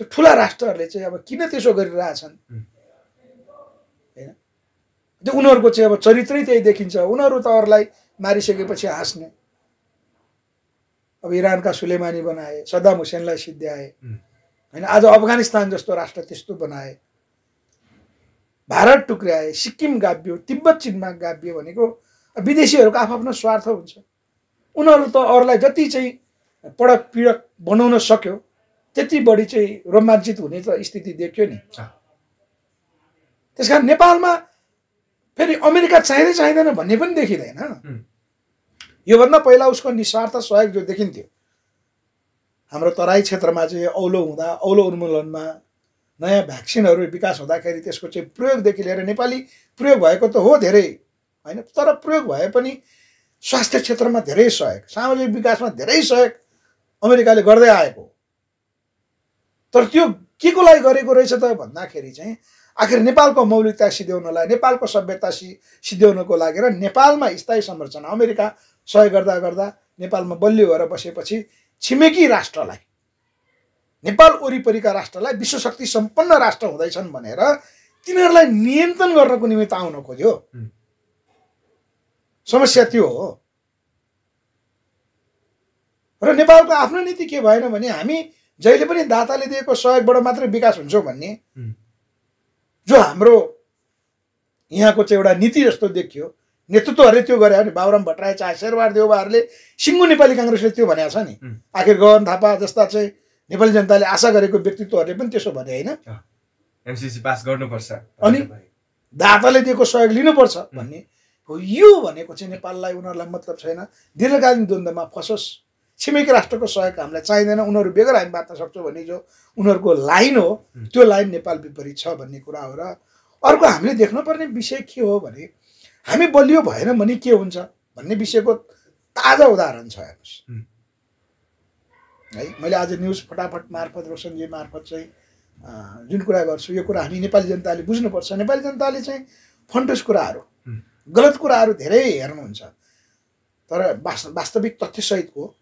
त्यो ठुला राष्ट्रहरूले चाहिँ अब किन त्यसो गरिरहेछन् होइन। त्यो उनीहरूको चाहिँ अब चरित्रै त्यही देखिन्छ। उनीहरू त अरूलाई मारिसकेपछि हाँस्ने। अब इरानका सुलेमानी बनाए, सद्दाम हुसेनलाई सिद्ध्याए होइन। आज अफगानिस्तान जस्तो राष्ट्र त्यस्तो बनाए, भारत टुक्र्याए, सिक्किम गाभियो, तिब्बत चीनमा गाभियो भनेको विदेशीहरूको आफ्नो स्वार्थ हुन्छ। उनीहरू त अरूलाई जति चाहिँ पडक पीडक बनाउन सक्यो त्यति बढी चाहिँ रोमाञ्चित हुने त स्थिति देखियो नि। त्यसकारण नेपालमा फेरि अमेरिका चाहिँदैन भन्ने पनि देखिँदैन। योभन्दा पहिला उसको निस्वार्थ सहयोग जो देखिन्थ्यो, हाम्रो तराई क्षेत्रमा चाहिँ औलो हुँदा, औलो उन्मूलनमा नयाँ भ्याक्सिनहरू विकास हुँदाखेरि त्यसको चाहिँ प्रयोगदेखि लिएर नेपाली प्रयोग भएको त हो धेरै होइन। तर प्रयोग भए पनि स्वास्थ्य क्षेत्रमा धेरै सहयोग, सामाजिक विकासमा धेरै सहयोग अमेरिकाले गर्दै आएको। तर त्यो के को लागि गरेको रहेछ त भन्दाखेरि चाहिँ आखिर नेपालको मौलिकता सिध्याउनलाई, नेपालको सभ्यता सिध्याउनको लागि र नेपालमा स्थायी संरचना। अमेरिका सहयोग गर्दा गर्दा नेपालमा बलियो भएर बसेपछि छिमेकी राष्ट्रलाई, नेपाल वरिपरिका राष्ट्रलाई विश्वशक्ति सम्पन्न राष्ट्र हुँदैछन् भनेर तिनीहरूलाई नियन्त्रण गर्नको निमित्त आउन खोज्यो। समस्या त्यो हो। र नेपालको आफ्नो नीति के भएन भने हामी जहिले पनि दाताले दिएको सहयोगबाट मात्रै विकास हुन्छ भन्ने जो हाम्रो यहाँको चाहिँ एउटा नीति जस्तो देखियो। नेतृत्वहरूले त्यो गरे भने बाबुराम भट्टराई चाहे शेरबहादुर देउवाहरूले, सिङ्गो नेपाली काङ्ग्रेसले त्यो भनेको छ नि। आखिर गगन थापा जस्ता चाहिँ नेपाली जनताले आशा गरेको व्यक्तित्वहरूले पनि त्यसो भने होइन, एमसीसी पास गर्नुपर्छ अनि दाताले दिएको सहयोग लिनुपर्छ भन्ने हो यो भनेको चाहिँ नेपाललाई उनीहरूलाई मतलब छैन दीर्घकालीन द्वन्द्वमा फसोस् छिमेकी राष्ट्रको सहयोग हामीलाई चाहिँदैन उनीहरू बेगर हामी बाँच्न सक्छौँ भन्ने जो उनीहरूको लाइन हो त्यो लाइन नेपाल विपरीत छ भन्ने कुरा हो। र अर्को हामीले देख्नुपर्ने विषय के हो भने हामी बलियो भएन भने के हुन्छ भन्ने विषयको ताजा उदाहरण छ हेर्नुहोस् है। मैले आज न्युज फटाफट मार्फत रोशनजी मार्फत चाहिँ जुन कुरा गर्छु यो कुरा हामी नेपाली जनताले बुझ्नुपर्छ। नेपाली जनताले चाहिँ फन्टुस कुराहरू गलत कुराहरू धेरै हेर्नुहुन्छ तर वास्तविक तथ्यसहितको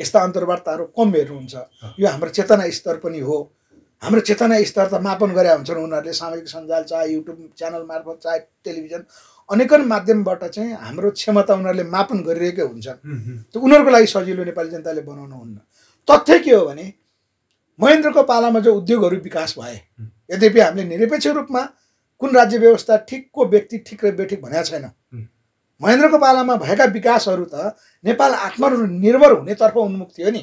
यस्ता अन्तर्वार्ताहरू कम हेर्नुहुन्छ। यो हाम्रो चेतना स्तर पनि हो। हाम्रो चेतना स्तर त मापन गरे हुन्छन् उनीहरूले सामाजिक सञ्जाल चाहे युट्युब च्यानल मार्फत चाहे टेलिभिजन अनेकन माध्यमबाट चाहिँ हाम्रो क्षमता उनीहरूले मापन गरिरहेकै हुन्छन्। त्यो उनीहरूको लागि सजिलो नेपाली जनताले बनाउनु हुन्न। तथ्य के हो भने महेन्द्रको पालामा जो उद्योगहरू विकास भए यद्यपि हामीले निरपेक्ष रूपमा कुन राज्य व्यवस्था ठिकको व्यक्ति ठिक र बेठिक भनेको छैन। महेन्द्रको पालामा भएका विकासहरू त नेपाल आत्मनिर्भर हुनेतर्फ उन्मुख थियो नि।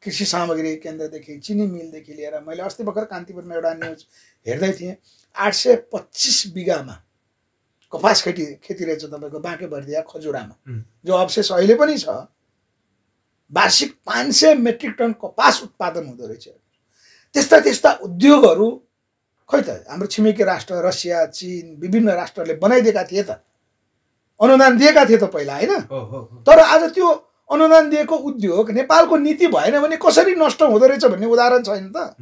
कृषि सामग्री केन्द्रदेखि चिनी मिलदेखि लिएर मैले अस्ति भर्खर कान्तिपुरमा एउटा न्युज हेर्दै थिएँ 825 बिघामा कपास खेती रहेछ तपाईँको बाँके बर्दिया खजुरामा जो अवशेष अहिले पनि छ। वार्षिक 500 मेट्रिक टन कपास उत्पादन हुँदो रहेछ। त्यस्ता त्यस्ता उद्योगहरू खै त हाम्रो छिमेकी राष्ट्र रसिया चीन विभिन्न राष्ट्रले बनाइदिएका थिए त अनुदान दिएका थिए त पहिला होइन। तर आज त्यो अनुदान दिएको उद्योग नेपालको नीति भएन भने कसरी नष्ट हुँदो रहेछ भन्ने उदाहरण छैन त।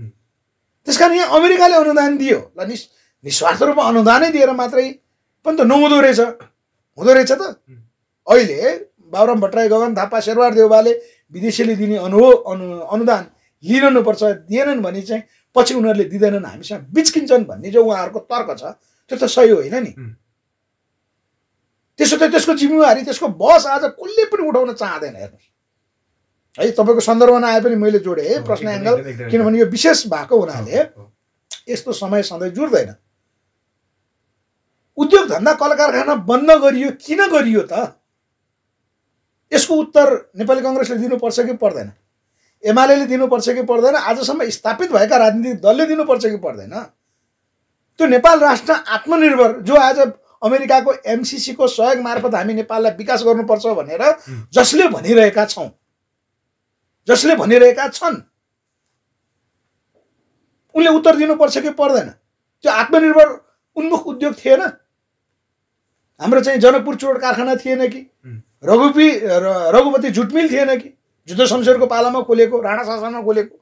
त्यसकारण यहाँ अमेरिकाले अनुदान दियो ल निस्वार्थ रूपमा अनुदानै दिएर मात्रै पनि त नहुँदो रहेछ हुँदो रहेछ त। अहिले बाबुराम भट्टराई गगन थापा शेरबहादुर देउवाले विदेशीले दिने अनुदान लिनुपर्छ दिएनन् भने चाहिँ पछि उनीहरूले दिँदैनन् हामीसँग बिचकिन्छन् भन्ने जो उहाँहरूको तर्क छ त्यो त सही होइन नि। त्यसो त त्यसको जिम्मेवारी त्यसको बस आज कसले पनि उठाउन चाहँदैन हेर्नुहोस् है। तपाईँको सन्दर्भमा आए पनि मैले जोडेँ है प्रश्न एङ्गल किनभने यो विशेष भएको हुनाले यस्तो समय सधैँ जुट्दैन। उद्योग धन्दा कल कारखाना बन्द गरियो किन गरियो त यसको उत्तर नेपाली कङ्ग्रेसले दिनुपर्छ कि पर्दैन एमाले दिनुपर्छ कि पर्दैन आजसम्म स्थापित भएका राजनीतिक दलले दिनुपर्छ कि पर्दैन। त्यो नेपाल राष्ट्र आत्मनिर्भर जो आज अमेरिकाको एमसिसी को सहयोग मार्फत हामी नेपाललाई विकास गर्नुपर्छ भनेर जसले भनिरहेका छन् उनले उत्तर दिनुपर्छ कि पर्दैन। त्यो आत्मनिर्भर उन्मुख उद्योग थिएन। हाम्रो चाहिँ जनकपुर चुरोट कारखाना थिएन कि रघुपति जुट मिल थिएन कि जुद्ध शमशेरको पालामा खोलेको राणा शासनमा खोलेको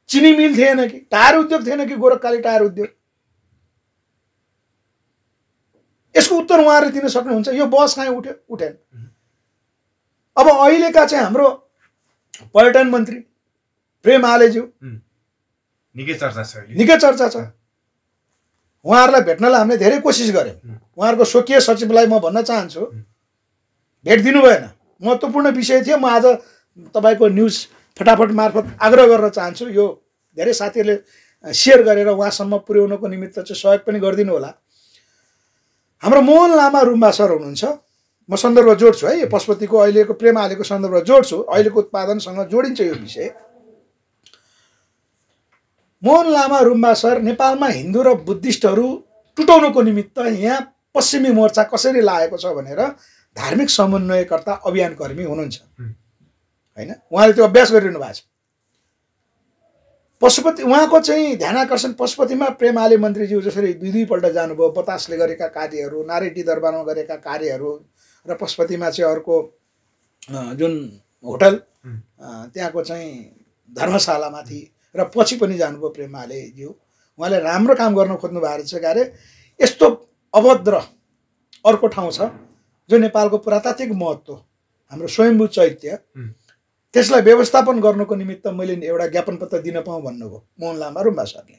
चिनी मिल थिएन कि टायर उद्योग थिएन कि गोरखकाली टायर उद्योग। यसको उत्तर उहाँहरूले दिन सक्नुहुन्छ। यो बस कहाँ उठ्यो उठेन। अब अहिलेका चाहिँ हाम्रो पर्यटन मन्त्री प्रेम आलेज्यू निकै चर्चा छ। उहाँहरूलाई भेट्नलाई हामीले धेरै कोसिस गर्यौँ। उहाँहरूको स्वकीय सचिवलाई म भन्न चाहन्छु भेट दिनु भएन। महत्त्वपूर्ण विषय थियो। म आज तपाईँको न्युज फटाफट मार्फत आग्रह गर्न चाहन्छु यो धेरै साथीहरूले सेयर गरेर उहाँसम्म पुर्याउनको निमित्त चाहिँ सहयोग पनि गरिदिनु होला। हाम्रो मोहन लामा रुम्बा सर हुनुहुन्छ। म सन्दर्भ जोड्छु है यो पशुपतिको अहिलेको प्रेम आलेको सन्दर्भ जोड्छु। अहिलेको उत्पादनसँग जोडिन्छ यो विषय। मोहन लामा रुम्बा सर नेपालमा हिन्दू र बुद्धिस्टहरू टुटाउनको निमित्त यहाँ पश्चिमी मोर्चा कसरी लागेको छ भनेर धार्मिक समन्वयकर्ता अभियानकर्मी हुनुहुन्छ हैन। उहाँले त्यो अभ्यास गरिरहनु भएको छ। पशुपति उहाँको चाहिँ ध्यानाकर्षण पशुपतिमा प्रेम आले मन्त्रीज्यू जसरी दुईपल्ट जानुभयो बतासले गरेका कार्यहरू नारेटी दरबारमा गरेका कार्यहरू र पशुपतिमा चाहिँ अर्को जुन होटल त्यहाँको चाहिँ धर्मशालामाथि र पछि पनि जानुभयो प्रेम आलेज्यू। उहाँले राम्रो काम गर्न खोज्नु भएको रहेछ क्यारे। यस्तो अभद्र अर्को ठाउँ छ जो नेपालको पुरातात्विक महत्त्व हाम्रो स्वयम्भू चैत्य त्यसलाई व्यवस्थापन गर्नको निमित्त मैले एउटा ज्ञापन पत्र दिन पाऊँ भन्नुभयो मोहन लामा रुम्बा सरले।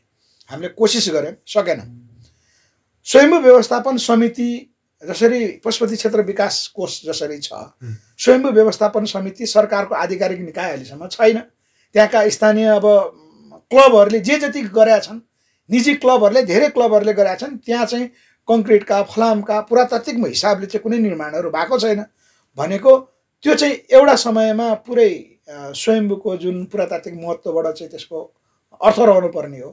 हामीले कोसिस गऱ्यौँ सकेन। स्वयम्भू व्यवस्थापन समिति जसरी पशुपति क्षेत्र विकास कोष जसरी छ स्वयम्भू व्यवस्थापन समिति सरकारको आधिकारिक निकाय अहिलेसम्म छैन। त्यहाँका स्थानीय अब क्लबहरूले जे जति गरेका छन् निजी क्लबहरूले धेरै क्लबहरूले गरेका छन्। त्यहाँ चाहिँ कङ्क्रिटका फलामका पुरातात्विक हिसाबले चाहिँ कुनै निर्माणहरू भएको छैन भनेको त्यो चाहिँ एउटा समयमा पुरै स्वयम्भूको जुन पुरातात्विक महत्त्वबाट चाहिँ त्यसको अर्थ रहनु पर्ने हो।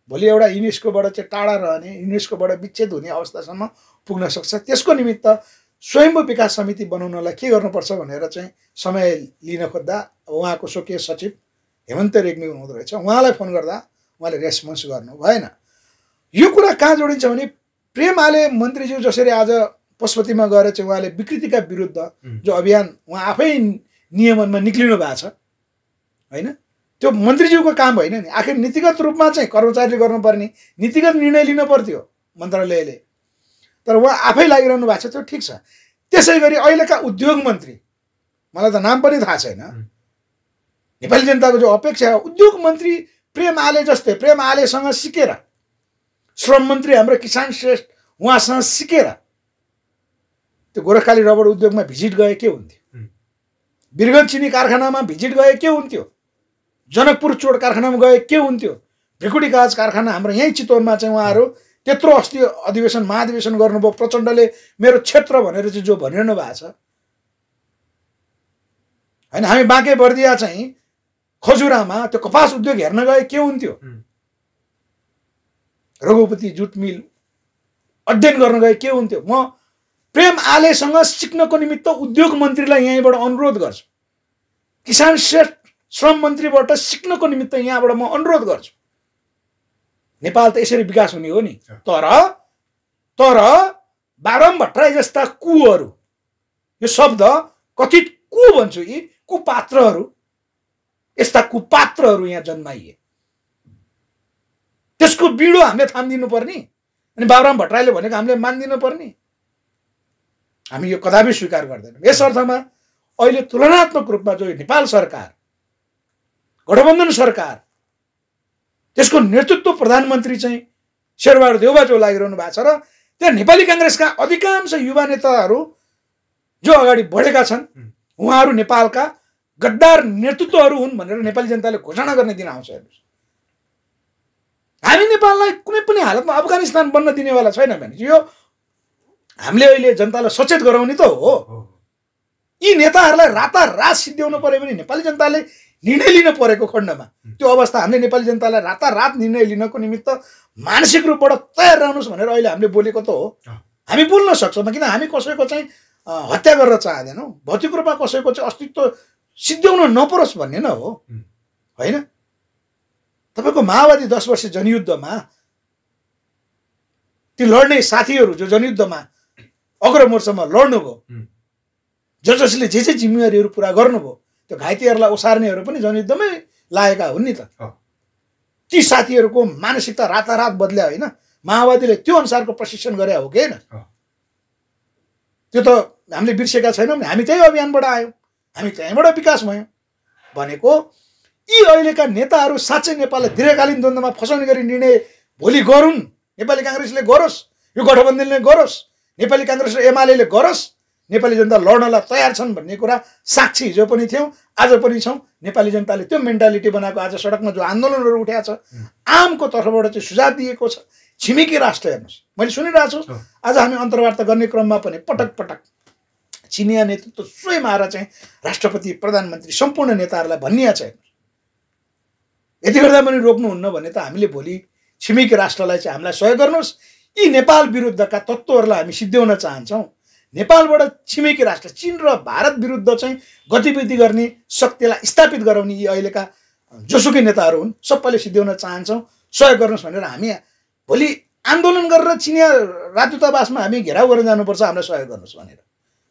भोलि एउटा युनेस्कोबाट चाहिँ टाढा रहने, युनेस्कोबाट विच्छेद हुने अवस्थासम्म पुग्न सक्छ। त्यसको निमित्त स्वयम्भू विकास समिति बनाउनलाई के गर्नुपर्छ भनेर चाहिँ समय लिन खोज्दा उहाँको स्वकीय सचिव हेमन्त रेग्मी हुनुहुँदो रहेछ। उहाँलाई फोन गर्दा उहाँले रेस्पोन्स गर्नु भएन। यो कुरा कहाँ जोडिन्छ भने प्रेम आले मन्त्रीज्यू जसरी आज पशुपतिमा गएर चाहिँ उहाँले विकृतिका विरुद्ध जो अभियान उहाँ आफै नियमनमा निक्लिनु भएको छ होइन, त्यो मन्त्रीज्यूको काम होइन नि। आखिर नीतिगत रूपमा चाहिँ कर्मचारीले गर्नुपर्ने नीतिगत निर्णय लिनु पर्थ्यो मन्त्रालयले, तर उहाँ आफै लागिरहनु भएको छ, त्यो ठिक छ। त्यसै गरी अहिलेका उद्योग मन्त्री, मलाई त नाम पनि थाहा छैन, नेपाली जनताको जो अपेक्षा हो उद्योग मन्त्री प्रेम आले जस्तै, प्रेम आलेसँग सिकेर, श्रम मन्त्री हाम्रो किसान श्रेष्ठ उहाँसँग सिकेर त्यो गोरखकाली रबर उद्योगमा भिजिट गए के हुन्थ्यो, वीरगञ्ज चिनी कारखानामा भिजिट गए के हुन्थ्यो, जनकपुर चोट कारखानामा गए के हुन्थ्यो, भेकुडी कागज कारखाना हाम्रो यहीँ चितवनमा चाहिँ उहाँहरू त्यत्रो अस्ति अधिवेशन महाधिवेशन गर्नुभयो, प्रचण्डले मेरो क्षेत्र भनेर चाहिँ जो भनिरहनु भएको छ होइन। हामी बाँके बर्दिया चाहिँ खजुरामा त्यो कपास उद्योग हेर्न गए के हुन्थ्यो, रघुपति जुट मिल अध्ययन गर्न गए के हुन्थ्यो। म प्रेम आलेसँग सिक्नको निमित्त उद्योग मन्त्रीलाई यहीँबाट अनुरोध गर्छु, किसान श्रेष्ठ श्रम मन्त्रीबाट सिक्नको निमित्त यहाँबाट म अनुरोध गर्छु। नेपाल त यसरी विकास हुने हो नि। तर बाबुराम भट्टराई जस्ता कुहरू, यो शब्द कथित कु भन्छु, यी कुपात्रहरू, यस्ता कुपात्रहरू यहाँ जन्माइए, त्यसको बिडो हामीले थामिदिनु पर्ने अनि बाबुराम भट्टराईले भनेको हामीले मानिदिनु पर्ने, हामी यो कदापि स्वीकार गर्दैनौँ। यस अर्थमा अहिले तुलनात्मक रूपमा जो नेपाल सरकार, गठबन्धन सरकार, त्यसको नेतृत्व प्रधानमन्त्री चाहिँ शेरबहादुर देउबा जो लागिरहनु भएको छ र त्यहाँ नेपाली काङ्ग्रेसका अधिकांश युवा नेताहरू जो अगाडि बढेका छन्, उहाँहरू नेपालका गद्दार नेतृत्वहरू हुन् भनेर नेपाली जनताले घोषणा गर्ने दिन आउँछ। हेर्नुहोस्, हामी नेपाललाई कुनै पनि हालतमा अफगानिस्तान बन्न दिनेवाला छैन भने यो हामीले अहिले जनतालाई सचेत गराउने त हो। यी नेताहरूलाई रातारात सिद्ध्याउनु पर्यो भने नेपाली जनताले निर्णय लिन परेको खण्डमा त्यो अवस्था हामीले नेपाली जनतालाई रातारात निर्णय लिनको निमित्त मानसिक रूपबाट तयार रहनुहोस् भनेर अहिले हामीले बोलेको त हो। हामी बोल्न सक्छौँ किन हामी कसैको चाहिँ हत्या गरेर चाहँदैनौँ, भौतिक रूपमा कसैको चाहिँ अस्तित्व सिद्ध्याउन नपरोस् भन्ने न हो होइन। तपाईँको माओवादी 10 वर्ष जनयुद्धमा ती लड्ने साथीहरू जो जनयुद्धमा अग्रमोर्चामा लड्नुभयो, जसले जे जिम्मेवारीहरू पुरा गर्नुभयो, त्यो घाइतेहरूलाई ओसार्नेहरू पनि जनयुद्धमै लागेका हुन् नि त। ती साथीहरूको मानसिकता रातारात बदल्या होइन, माओवादीले त्यो अनुसारको प्रशिक्षण गरे हो कि होइन, त्यो त हामीले बिर्सेका छैनौँ। हामी त्यही अभियानबाट आयौँ, हामी त्यहीँबाट विकास भयौँ भनेको। यी अहिलेका नेताहरू साँच्चै नेपाललाई दीर्घकालीन द्वन्द्वमा फसाउने गरी निर्णय भोलि गरून्, नेपाली काङ्ग्रेसले गरोस्, यो गठबन्धनले गरोस्, नेपाली काङ्ग्रेस र एमाले गरोस्, नेपाली जनता लड्नलाई तयार छन् भन्ने कुरा साक्षी हिजो पनि थियौँ, आज पनि छौँ। नेपाली जनताले त्यो मेन्टालिटी बनाएको आज सडकमा जो आन्दोलनहरू उठेको छ, आमको तर्फबाट चाहिँ सुझाव दिएको छ। छिमेकी राष्ट्र हेर्नुहोस्, मैले सुनिरहेको छु, आज हामी अन्तर्वार्ता गर्ने क्रममा पनि पटक पटक चिनिया नेतृत्व स्वयं आएर चाहिँ राष्ट्रपति प्रधानमन्त्री सम्पूर्ण नेताहरूलाई भनिएको छ, यति गर्दा पनि रोक्नुहुन्न भने त हामीले भोलि छिमेकी राष्ट्रलाई चाहिँ हामीलाई सहयोग गर्नुहोस्। यी नेपाल विरुद्धका तत्त्वहरूलाई हामी सिद्ध्याउन चाहन्छौँ। नेपालबाट छिमेकी राष्ट्र चीन र भारत विरुद्ध चाहिँ गतिविधि गर्ने शक्तिलाई स्थापित गराउने यी अहिलेका जोसुकै नेताहरू हुन्, सबैले सिद्ध्याउन चाहन्छौँ, सहयोग गर्नुहोस् भनेर हामी भोलि आन्दोलन गरेर चिनिया राजदूतावासमा हामी घेराउ गरेर जानुपर्छ, हामीलाई सहयोग गर्नुहोस् भनेर।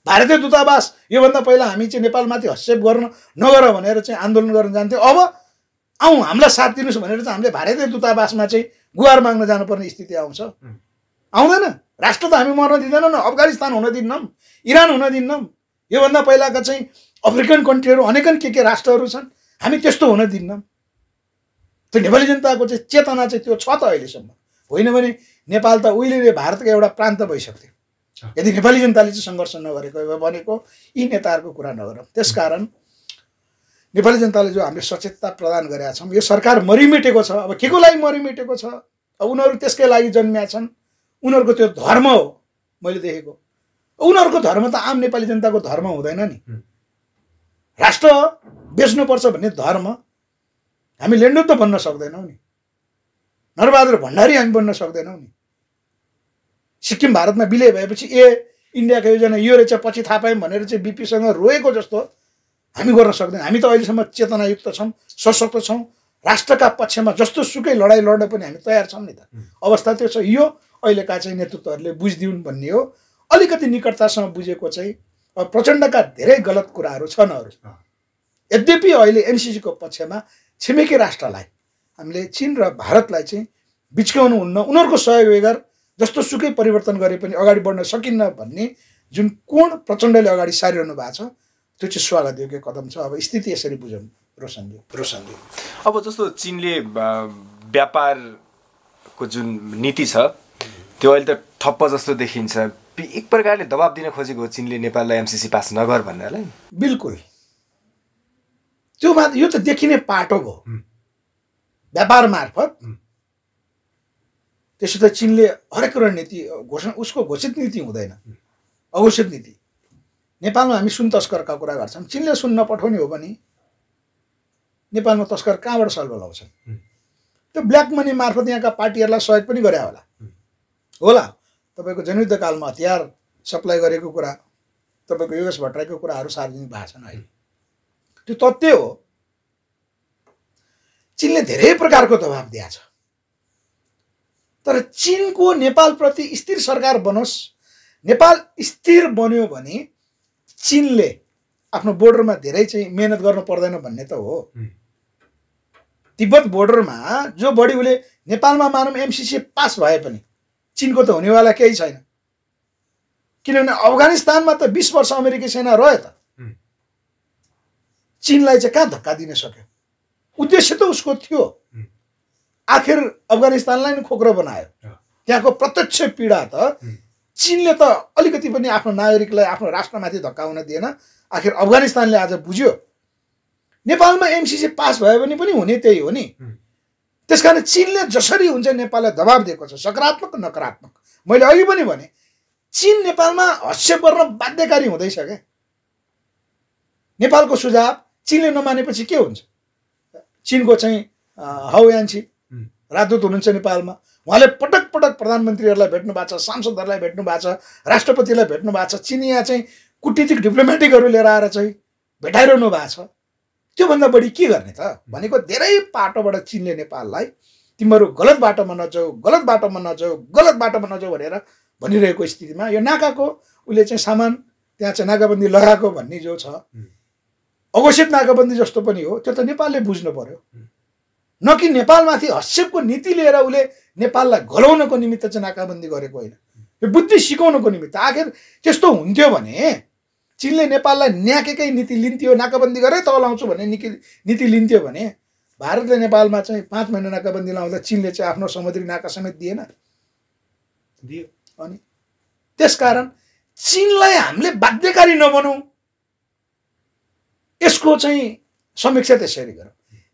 भारतीय दूतावास योभन्दा पहिला हामी चाहिँ नेपालमाथि हस्तक्षेप गर्न नगर भनेर चाहिँ आन्दोलन गर्न जान्थ्यौँ, अब आउँ हामीलाई साथ दिनुहोस् भनेर चाहिँ हामीले भारतीय दूतावासमा चाहिँ गुहार माग्न जानुपर्ने स्थिति आउँछ। आउँदैन, राष्ट्र त हामी मर्न दिँदैनौँ न, अफगानिस्तान हुन दिन्नौँ, इरान हुन दिन्नौँ, योभन्दा पहिलाका चाहिँ अफ्रिकन कन्ट्रीहरू अनेकन के राष्ट्रहरू छन्, हामी त्यस्तो हुन दिन्नौँ। त्यो नेपाली जनताको चाहिँ चेतना चाहिँ त्यो छ त अहिलेसम्म। होइन भने नेपाल त उहिले भारतको एउटा प्रान्त भइसक्थ्यो यदि नेपाली जनताले चाहिँ सङ्घर्ष नगरेको भनेको। यी नेताहरूको कुरा नगरौँ। त्यसकारण नेपाली जनताले जो हामीले सचेतता प्रदान गरेका छौँ, यो सरकार मरिमेटेको छ। अब के को लागि मरिमेटेको छ? अब उनीहरू त्यसकै लागि जन्मिया छन्, उनीहरूको त्यो धर्म हो। मैले देखेको उनीहरूको धर्म त आम नेपाली जनताको धर्म हुँदैन नि। राष्ट्र बेच्नुपर्छ भन्ने धर्म हामी लेन्डो त बन्न सक्दैनौँ नि। नरबहादुर भण्डारी हामी बन्न सक्दैनौँ नि। सिक्किम भारतमा विलय भएपछि इन्डियाको योजना यो रहेछ पछि थाहा पायौँ भनेर चाहिँ बिपीसँग रोएको जस्तो हामी गर्न सक्दैनौँ। हामी त अहिलेसम्म चेतनायुक्त छौँ, सशक्त छौँ, राष्ट्रका पक्षमा जस्तो सुकै लडाइँ लड्न पनि हामी तयार छौँ नि त। अवस्था त्यो छ। यो अहिलेका चाहिँ नेतृत्वहरूले बुझिदिउन् भन्ने हो। अलिकति निकटतासँग बुझेको चाहिँ अब प्रचण्डका धेरै गलत कुराहरू छन् अरू। यद्यपि अहिले एमसिसीको पक्षमा छिमेकी राष्ट्रलाई हामीले चीन र भारतलाई चाहिँ बिच्काउनु हुन्न, उनीहरूको सहयोग बगैर जस्तो सुकै परिवर्तन गरे पनि अगाडि बढ्न सकिन्न भन्ने जुन कोण प्रचण्डले अगाडि सारिरहनु भएको छ त्यो चाहिँ स्वागत योग्य कदम छ। अब स्थिति यसरी बुझौँ रोशनले। अब जस्तो चीनले व्यापारको जुन नीति छ त्यो अहिले त ठप्प जस्तो देखिन्छ। एक प्रकारले दबाब दिन खोजेको हो चीनले नेपाललाई एमसिसी पास नगर भन्नलाई। बिल्कुल त्यो बात यो त देखिने पाटो भयो व्यापार मार्फत। त्यसो त चीनले हरेक रणनीति घोषणा उसको घोषित नीति हुँदैन, अघोषित नीति। नेपालमा हामी सुन तस्करका कुरा गर्छौँ, चीनले सुन नपठाउने हो भने नेपालमा तस्कर कहाँबाट सल्भ लाउँछन्? त्यो ब्ल्याक मनी मार्फत यहाँका पार्टीहरूलाई सहयोग पनि गरे होला। तपाईँको जनयुद्धकालमा हतियार सप्लाई गरेको कुरा, तपाईँको योगेश भट्टराईको कुराहरू सार्वजनिक भएको छन् अहिले। त्यो तथ्य हो। चीनले धेरै प्रकारको दबाब दिएको छ, तर चीनको नेपालप्रति स्थिर सरकार बनोस्, नेपाल स्थिर बन्यो भने चीनले आफ्नो बोर्डरमा धेरै चाहिँ मेहनत गर्नु पर्दैन भन्ने त हो। तिब्बत बोर्डरमा जो बढी उसले नेपालमा मानौँ एमसिसी पास भए पनि चीनको त हुनेवाला केही छैन, किनभने अफगानिस्तानमा त 20 वर्ष अमेरिकी सेना रह्यो त। चीनलाई चाहिँ कहाँ धक्का दिन सक्यो? उद्देश्य त उसको थियो, आखिर अफगानिस्तानलाई नै खोक्रो बनायो। त्यहाँको प्रत्यक्ष पीडा त चीनले त अलिकति पनि आफ्नो नागरिकलाई आफ्नो राष्ट्रमाथि धक्का हुन दिएन। आखिर अफगानिस्तानले आज बुझ्यो नेपालमा एमसिसी पास भयो भने पनि हुने त्यही हो नि। त्यसकारण चीनले जसरी हुन्छ नेपाललाई दबाब दिएको छ, सकारात्मक नकारात्मक। मैले अघि पनि भने चीन नेपालमा हस्तक्षेप गर्न बाध्यकारी हुँदैछ क्या। नेपालको सुझाव चीनले नमानेपछि के हुन्छ? चीनको चाहिँ हाउ यान्छी राजदूत हुनुहुन्छ नेपालमा, उहाँले पटक पटक प्रधानमन्त्रीहरूलाई भेट्नु भएको छ, सांसदहरूलाई भेट्नु भएको छ, राष्ट्रपतिलाई भेट्नु भएको छ, चिनिया चाहिँ कुटनीतिक डिप्लोमेटिकहरू लिएर आएर चाहिँ भेटाइरहनु भएको छ। त्योभन्दा बढी के गर्ने त? भनेको धेरै पाटोबाट चीनले नेपाललाई तिमीहरू गलत बाटोमा नजाऊ, गलत बाटोमा नजाऊ, गलत बाटोमा नजाऊ भनेर भनिरहेको स्थितिमा यो नाकाको उसले चाहिँ सामान त्यहाँ चाहिँ नाकाबन्दी लगाएको भन्ने जो छ, अघोषित नाकाबन्दी जस्तो पनि हो। त्यो त नेपालले बुझ्नु पर्यो, न कि नेपालमाथि हस्तक्षेपको नीति लिएर उसले नेपाललाई घलाउनको निमित्त चाहिँ नाकाबन्दी गरेको होइन, यो बुद्धि सिकाउनको निमित्त। आखिर त्यस्तो हुन्थ्यो भने चीनले नेपाललाई न्याकेकै नीति लिन्थ्यो, नाकाबन्दी गरे तल लाउँछु भन्ने नीति लिन्थ्यो भने भारतले नेपालमा चाहिँ 5 महिना नाकाबन्दी लाउँदा चीनले चाहिँ आफ्नो समुद्री नाका समेत दिएन। अनि त्यसकारण चीनलाई हामीले बाध्यकारी नबनौँ, यसको चाहिँ समीक्षा त्यसरी गरौँ।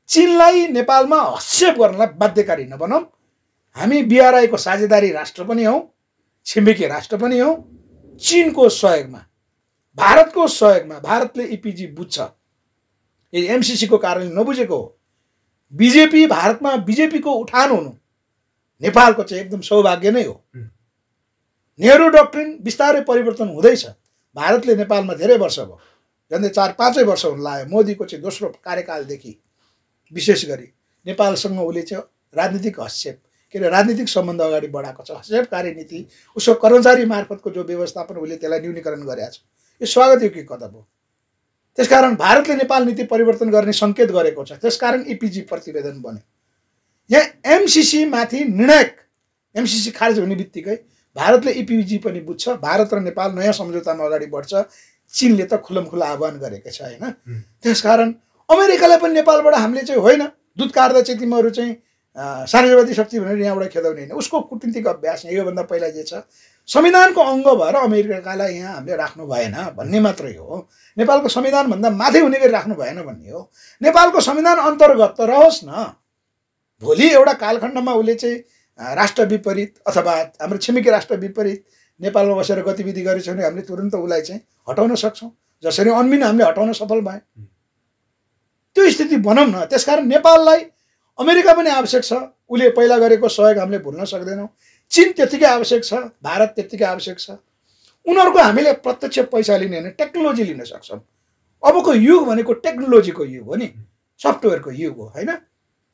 चीनलाई नेपालमा हस्तक्षेप गर्नलाई बाध्यकारी नबनाऊँ। हामी बिआरआईको साझेदारी राष्ट्र पनि हौँ, छिमेकी राष्ट्र पनि हौँ। चीनको सहयोगमा, भारतको सहयोगमा भारतले इपिजी बुझ्छ। यदि एमसिसीको कारणले नबुझेको हो, बिजेपी भारतमा बिजेपीको उठान हुनु नेपालको चाहिँ एकदम सौभाग्य नै हो। नेहरू डक्ट्रिन बिस्तारै परिवर्तन हुँदैछ। भारतले नेपालमा धेरै वर्ष भयो, झन्डै 4-5 वर्ष हुन लाग्यो। मोदीको चाहिँ दोस्रो कार्यकालदेखि विशेष गरी नेपालसँग उसले चाहिँ राजनीतिक हस्तक्षेप के अरे राजनीतिक सम्बन्ध अगाडि बढाएको छ। हस्तक्षेपकारी नीति, उसको कर्मचारी मार्फतको जो व्यवस्थापन उसले त्यसलाई न्यूनीकरण गरेको छ, यो स्वागत योग्य कदम हो। त्यसकारण भारतले नेपाल नीति परिवर्तन गर्ने सङ्केत गरेको छ। त्यसकारण इपिजी प्रतिवेदन बन्यो। यहाँ एमसिसी माथि निर्णायक, एमसिसी खारेज हुने बित्तिकै भारतले इपिजी पनि बुझ्छ। भारत र नेपाल नयाँ सम्झौतामा अगाडि बढ्छ। चीनले त खुल्लमखुल्ला आह्वान गरेको छ होइन। त्यसकारण अमेरिकालाई पनि नेपालबाट हामीले चाहिँ होइन दूत काट्दा चाहिँ तिमीहरू चाहिँ साम्राज्यवादी शक्ति भनेर यहाँबाट खेदाउने होइन। उसको कुटनीतिक अभ्यास योभन्दा पहिला जे छ संविधानको अङ्ग भएर अमेरिकालाई यहाँ हामीले राख्नु भएन भन्ने मात्रै हो। नेपालको संविधानभन्दा माथि हुने गरी राख्नु भएन भन्ने हो। नेपालको संविधान अन्तर्गत त रहोस् न। भोलि एउटा कालखण्डमा उसले चाहिँ राष्ट्र विपरीत अथवा हाम्रो छिमेकी राष्ट्र विपरीत नेपालमा बसेर गतिविधि गरेछ भने हामीले तुरन्त उसलाई चाहिँ हटाउन सक्छौँ। जसरी अन्मिन हामीले हटाउन सफल भयौँ। त्यो स्थिति बनाऊँ न। त्यसकारण नेपाललाई अमेरिका पनि आवश्यक छ, उसले पहिला गरेको सहयोग हामीले भुल्न सक्दैनौँ। चीन त्यतिकै आवश्यक छ, भारत त्यतिकै आवश्यक छ। उनीहरूको हामीले प्रत्यक्ष पैसा लिने होइन, टेक्नोलोजी लिन सक्छौँ। अबको युग भनेको टेक्नोलोजीको युग हो नि, सफ्टवेयरको युग हो होइन।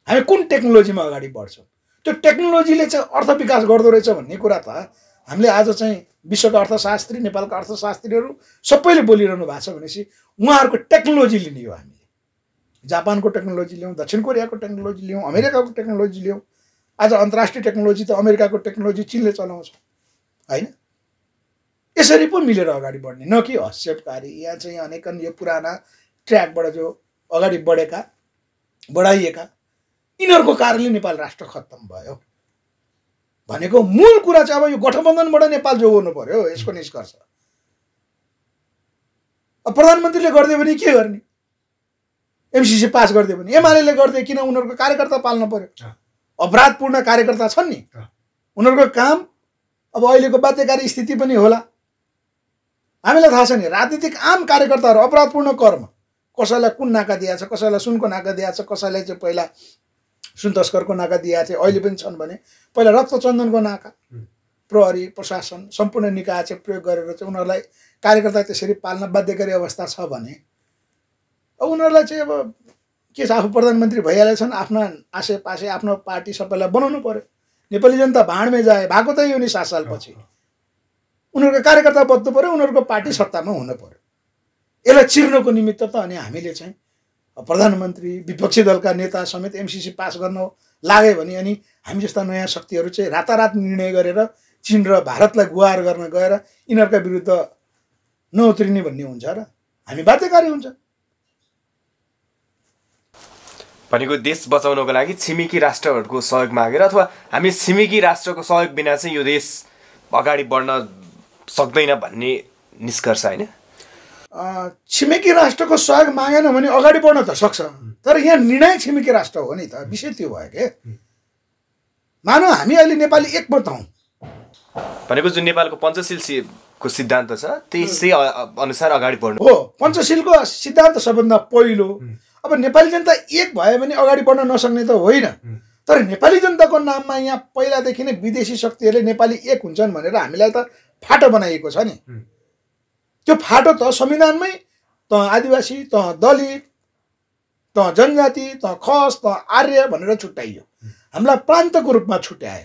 हामी कुन टेक्नोलोजीमा अगाडि बढ्छौँ, त्यो टेक्नोलोजीले चाहिँ अर्थ विकास गर्दो रहेछ भन्ने कुरा त हामीले आज चाहिँ विश्वका अर्थशास्त्री, नेपालका अर्थशास्त्रीहरू सबैले बोलिरहनु भएको छ भनेपछि उहाँहरूको टेक्नोलोजी लिने हो। हामीले जापानको टेक्नोलोजी लियौँ, दक्षिण कोरियाको टेक्नोलोजी लियौँ, अमेरिकाको टेक्नोलोजी लियौँ। आज अन्तर्राष्ट्रिय टेक्नोलोजी त अमेरिकाको टेक्नोलोजी चीनले चलाउँछ होइन। यसरी पो मिलेर अगाडि बढ्ने, न कि हस्तक्षेपकारी। यहाँ चाहिँ अनेकन यो पुराना ट्र्याकबाट जो अगाडि बढाइएका यिनीहरूको कारणले नेपाल राष्ट्र खत्तम भयो भनेको मूल कुरा चाहिँ अब यो गठबन्धनबाट नेपाल जोगाउनु पर्यो। यसको निष्कर्ष अब प्रधानमन्त्रीले गरिदियो भने के गर्ने, एमसीसी पास गरिदियो भने, एमाले गरिदियो किन, उनीहरूको कार्यकर्ता पाल्न पर्यो। अपराधपूर्ण कार्यकर्ता छन् नि, उनीहरूको काम अब अहिलेको बाध्यकारी स्थिति पनि होला। हामीलाई थाहा छ नि, राजनीतिक आम कार्यकर्ताहरू अपराधपूर्ण कर्म, कसैलाई कुन नाका दिएको छ, कसैलाई सुनको नाका दिएको छ, कसैलाई चाहिँ पहिला सुन तस्करको नाका दिएको थियो, अहिले पनि छन् भने पहिला रक्तचन्दनको नाका प्रहरी प्रशासन सम्पूर्ण निकाय चाहिँ प्रयोग गरेर चाहिँ उनीहरूलाई कार्यकर्ता त्यसरी पाल्न बाध्यकारी अवस्था छ भने अब उनीहरूलाई चाहिँ अब के छ, आफू प्रधानमन्त्री भइहालेछन्, आफ्ना आसेपासे आफ्नो पार्टी सबैलाई बनाउनु पर्यो। नेपाली जनता भाँडमै जाए भएको त यो नि 7 सालपछि उनीहरूको कार्यकर्ता बद्नु पर्यो, उनीहरूको पार्टी सत्तामा हुनु पर्यो। यसलाई चिर्नको निमित्त त अनि हामीले चाहिँ प्रधानमन्त्री, विपक्षी दलका नेता समेत एमसीसी पास गर्न लाग्यो भने अनि हामी जस्ता नयाँ शक्तिहरू चाहिँ रातारात निर्णय गरेर चीन र भारतलाई गुहार गर्न गएर यिनीहरूका विरुद्ध नउत्रिने भन्ने हुन्छ र हामी बाध्यकारी हुन्छ। भनेको देश बचाउनको लागि छिमेकी राष्ट्रहरूको सहयोग मागेर अथवा हामी छिमेकी राष्ट्रको सहयोग बिना चाहिँ यो देश अगाडि बढ्न सक्दैन भन्ने निष्कर्ष होइन। छिमेकी राष्ट्रको सहयोग मागेन भने अगाडि बढ्न त सक्छ, तर यहाँ निर्णायक छिमेकी राष्ट्र हो नि त, विषय त्यो भयो के। मानौ हामी अहिले नेपाली एकमत हौँ भनेको जुन नेपालको पञ्चशीलको सिद्धान्त छ त्यसै अनुसार अगाडि बढ्नु हो। पञ्चशीलको सिद्धान्त सबभन्दा पहिलो। अब नेपाली जनता एक भयो भने अगाडि बढ्न नसक्ने त होइन, तर नेपाली जनताको नाममा यहाँ पहिलादेखि नै विदेशी शक्तिहरूले नेपाली एक हुन्छन् भनेर हामीलाई त फाटो बनाइएको छ नि। त्यो फाटो त संविधानमै त आदिवासी, त दलित, त जनजाति, त खस, त आर्य भनेर छुट्याइयो। हामीलाई प्रान्तको रूपमा छुट्याए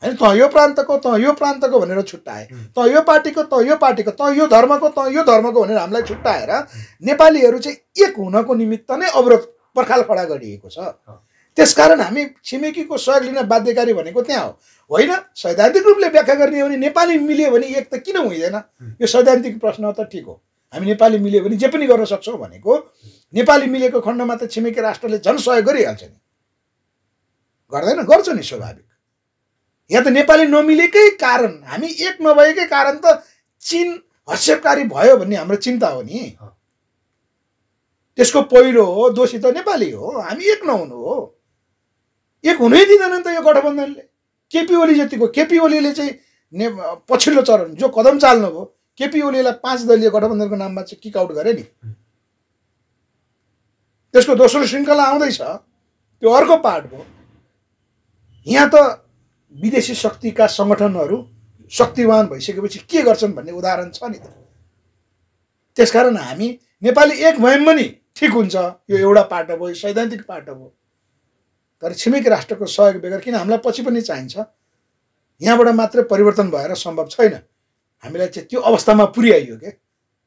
होइन, त यो प्रान्तको, त यो प्रान्तको भनेर छुट्याए, त यो पार्टीको, त यो पार्टीको, त यो धर्मको, त यो धर्मको भनेर हामीलाई छुट्याएर नेपालीहरू चाहिँ एक हुनको निमित्त नै अवरोध पर्खाल खडा गरिएको छ। त्यसकारण हामी छिमेकीको सहयोग लिन बाध्यकारी भनेको त्यहाँ हो। होइन, सैद्धान्तिक रूपले व्याख्या गर्ने हो भने नेपाली मिल्यो भने एक त किन हुँदैन, यो सैद्धान्तिक प्रश्न त ठिक हो। हामी नेपाली मिल्यो भने जे पनि गर्न सक्छौँ भनेको, नेपाली मिलेको खण्डमा त छिमेकी राष्ट्रले झन् सहयोग गरिहाल्छ नि, गर्दैन? गर्छ नि, स्वाभाविक। यहाँ त नेपाली नमिलेकै कारण, हामी एक नभएकै कारण त चीन हस्तक्षेपकारी भयो भन्ने हाम्रो चिन्ता हो नि। त्यसको पहिलो हो दोषी त नेपाली हो, हामी एक नहुनु हो। एक हुनै दिँदैन त यो गठबन्धनले। केपी ओली जतिको, केपी ओलीले चाहिँ पछिल्लो चरण जो कदम चाल्नुभयो, केपी ओलीलाई 5 दलीय गठबन्धनको नाममा चाहिँ किक आउट गरे नि। त्यसको दोस्रो श्रृङ्खला आउँदैछ, त्यो अर्को पार्ट भयो। यहाँ त विदेशी शक्तिका सङ्गठनहरू शक्तिवान भइसकेपछि के गर्छन् भन्ने उदाहरण छ नि त। त्यसकारण हामी नेपाली एक भयौँ पनि ठिक हुन्छ, यो एउटा पाटो भयो, सैद्धान्तिक पाटो भयो। तर छिमेकी राष्ट्रको सहयोग बेगर, किन हामीलाई पछि पनि चाहिन्छ, यहाँबाट मात्रै परिवर्तन भएर सम्भव छैन। हामीलाई चाहिँ त्यो अवस्थामा पुर्याइयो के,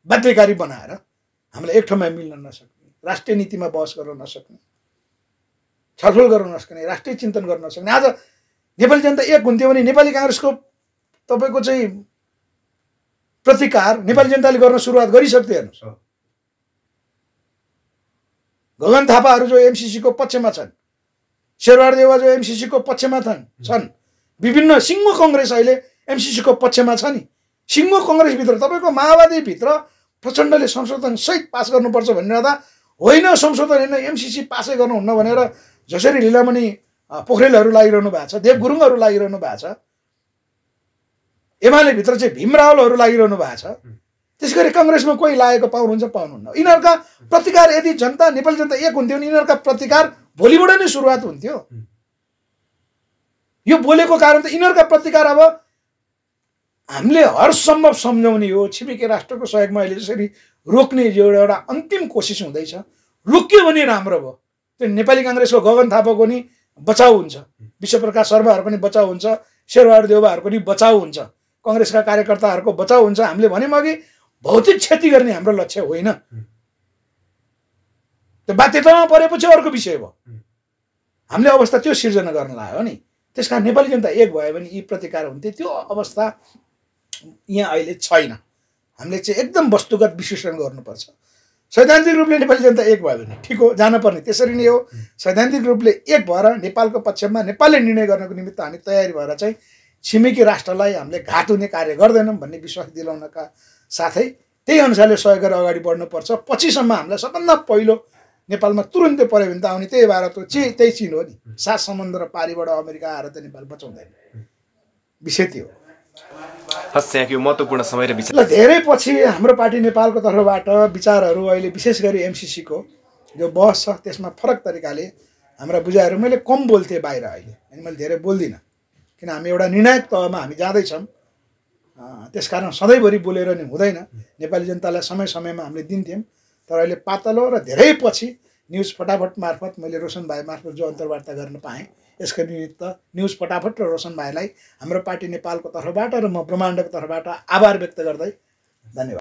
बाध्यकारी बनाएर हामीलाई एक ठाउँमा मिल्न नसक्ने, राष्ट्रिय नीतिमा बहस गर्न नसक्ने, छलफल गर्न नसक्ने, राष्ट्रिय चिन्तन गर्न नसक्ने। आज नेपाली जनता एक हुन्थ्यो भने नेपाली काङ्ग्रेसको तपाईँको चाहिँ प्रतिकार नेपाली जनताले गर्न सुरुवात गरिसक्थ्यो। हेर्नुहोस्, गगन थापाहरू जो एमसीसीको पक्षमा छन्, शेरबहादुर देउवा जो एमसीसीको पक्षमा छन्, विभिन्न सिङ्गो कङ्ग्रेस अहिले एमसीसीको पक्षमा छ नि। सिङ्गो कङ्ग्रेसभित्र तपाईँको माओवादीभित्र प्रचण्डले संशोधन सहित पास गर्नुपर्छ भनिरहँदा होइन, संशोधन होइन, एमसीसी पासै गर्नुहुन्न भनेर जसरी लीलामणि पोखरेलहरू लागिरहनु भएको छ, देव गुरुङहरू लागिरहनु भएको छ, एमाले भित्र चाहिँ भीम रावलहरू लागिरहनु भएको छ। त्यसगरी काङ्ग्रेसमा कोही लागेको पाउनुहुन्छ पाउनुहुन्न। यिनीहरूका प्रतिकार यदि जनता नेपाली जनता एक हुन्थ्यो भने यिनीहरूका प्रतिकार भोलिबाट नै सुरुवात हुन्थ्यो। यो बोलेको कारण त यिनीहरूका प्रतिकार अब हामीले हर सम्भव सम्झाउने हो। छिमेकी राष्ट्रको सहयोगमा अहिले जसरी रोक्ने एउटा अन्तिम कोसिस हुँदैछ, रोकियो भने राम्रो भयो। त्यो नेपाली काङ्ग्रेसको गगन थापाको नि बचाउ हुन्छ, विश्वप्रकाश शर्माहरू पनि बचाउ हुन्छ, शेरबहादुर देउवाहरूको पनि बचाउ हुन्छ, काङ्ग्रेसका कार्यकर्ताहरूको बचाउ हुन्छ। हामीले भन्यौँ अघि भौतिक क्षति गर्ने हाम्रो लक्ष्य होइन। त्यो बाध्यतामा परेपछि अर्को विषय भयो। हामीले अवस्था त्यो सिर्जना गर्न लाग्यो नि। त्यसकारण नेपाली जनता एक भयो भने यी प्रतिकार हुन्थे। त्यो अवस्था यहाँ अहिले छैन। हामीले चाहिँ एकदम वस्तुगत विश्लेषण गर्नुपर्छ। सैद्धान्तिक रूपले नेपाली जनता एक भयो भने ठिक हो, जानुपर्ने त्यसरी नै हो। सैद्धान्तिक रूपले एक भएर नेपालको पक्षमा नेपालले निर्णय गर्नको निमित्त हामी तयारी भएर चाहिँ छिमेकी राष्ट्रलाई हामीले घात हुने कार्य गर्दैनौँ भन्ने विश्वास दिलाउनका साथै त्यही अनुसारले सहयोग गरेर अगाडि बढ्नुपर्छ। पछिसम्म हामीलाई सबभन्दा पहिलो नेपालमा तुरुन्तै पऱ्यो भने त आउने त्यही भारतको त्यही चीन हो नि। 7 समुद्र पारीबाट अमेरिका आएर त नेपाल बचाउँदैन। विषय त्यो हो। हस्, यहाँ यो महत्त्वपूर्ण समय र विचार ल धेरै पछि हाम्रो पार्टी नेपालको तर्फबाट विचारहरू अहिले विशेष गरी एमसीसीको जो बहस छ त्यसमा फरक तरिकाले हाम्रा बुझाइहरू मैले कम बोल्थेँ बाहिर, अहिले अनि मैले धेरै बोल्दिनँ किन हामी एउटा निर्णायक तहमा हामी जाँदैछौँ। त्यसकारण सधैँभरि बोलेर नि हुँदैन। नेपाली जनतालाई समय समयमा हामीले दिन्थ्यौँ, तर अहिले पातलो र धेरै पछि न्युज फटाफट मार्फत मैले रोशन भाइ मार्फत जो अन्तर्वार्ता गर्न पाएँ, यसको निमित्त न्युज फटाफट र रोशन भाइलाई हाम्रो पार्टी नेपालको तर्फबाट र म ब्रह्माण्डको तर्फबाट आभार व्यक्त गर्दै धन्यवाद।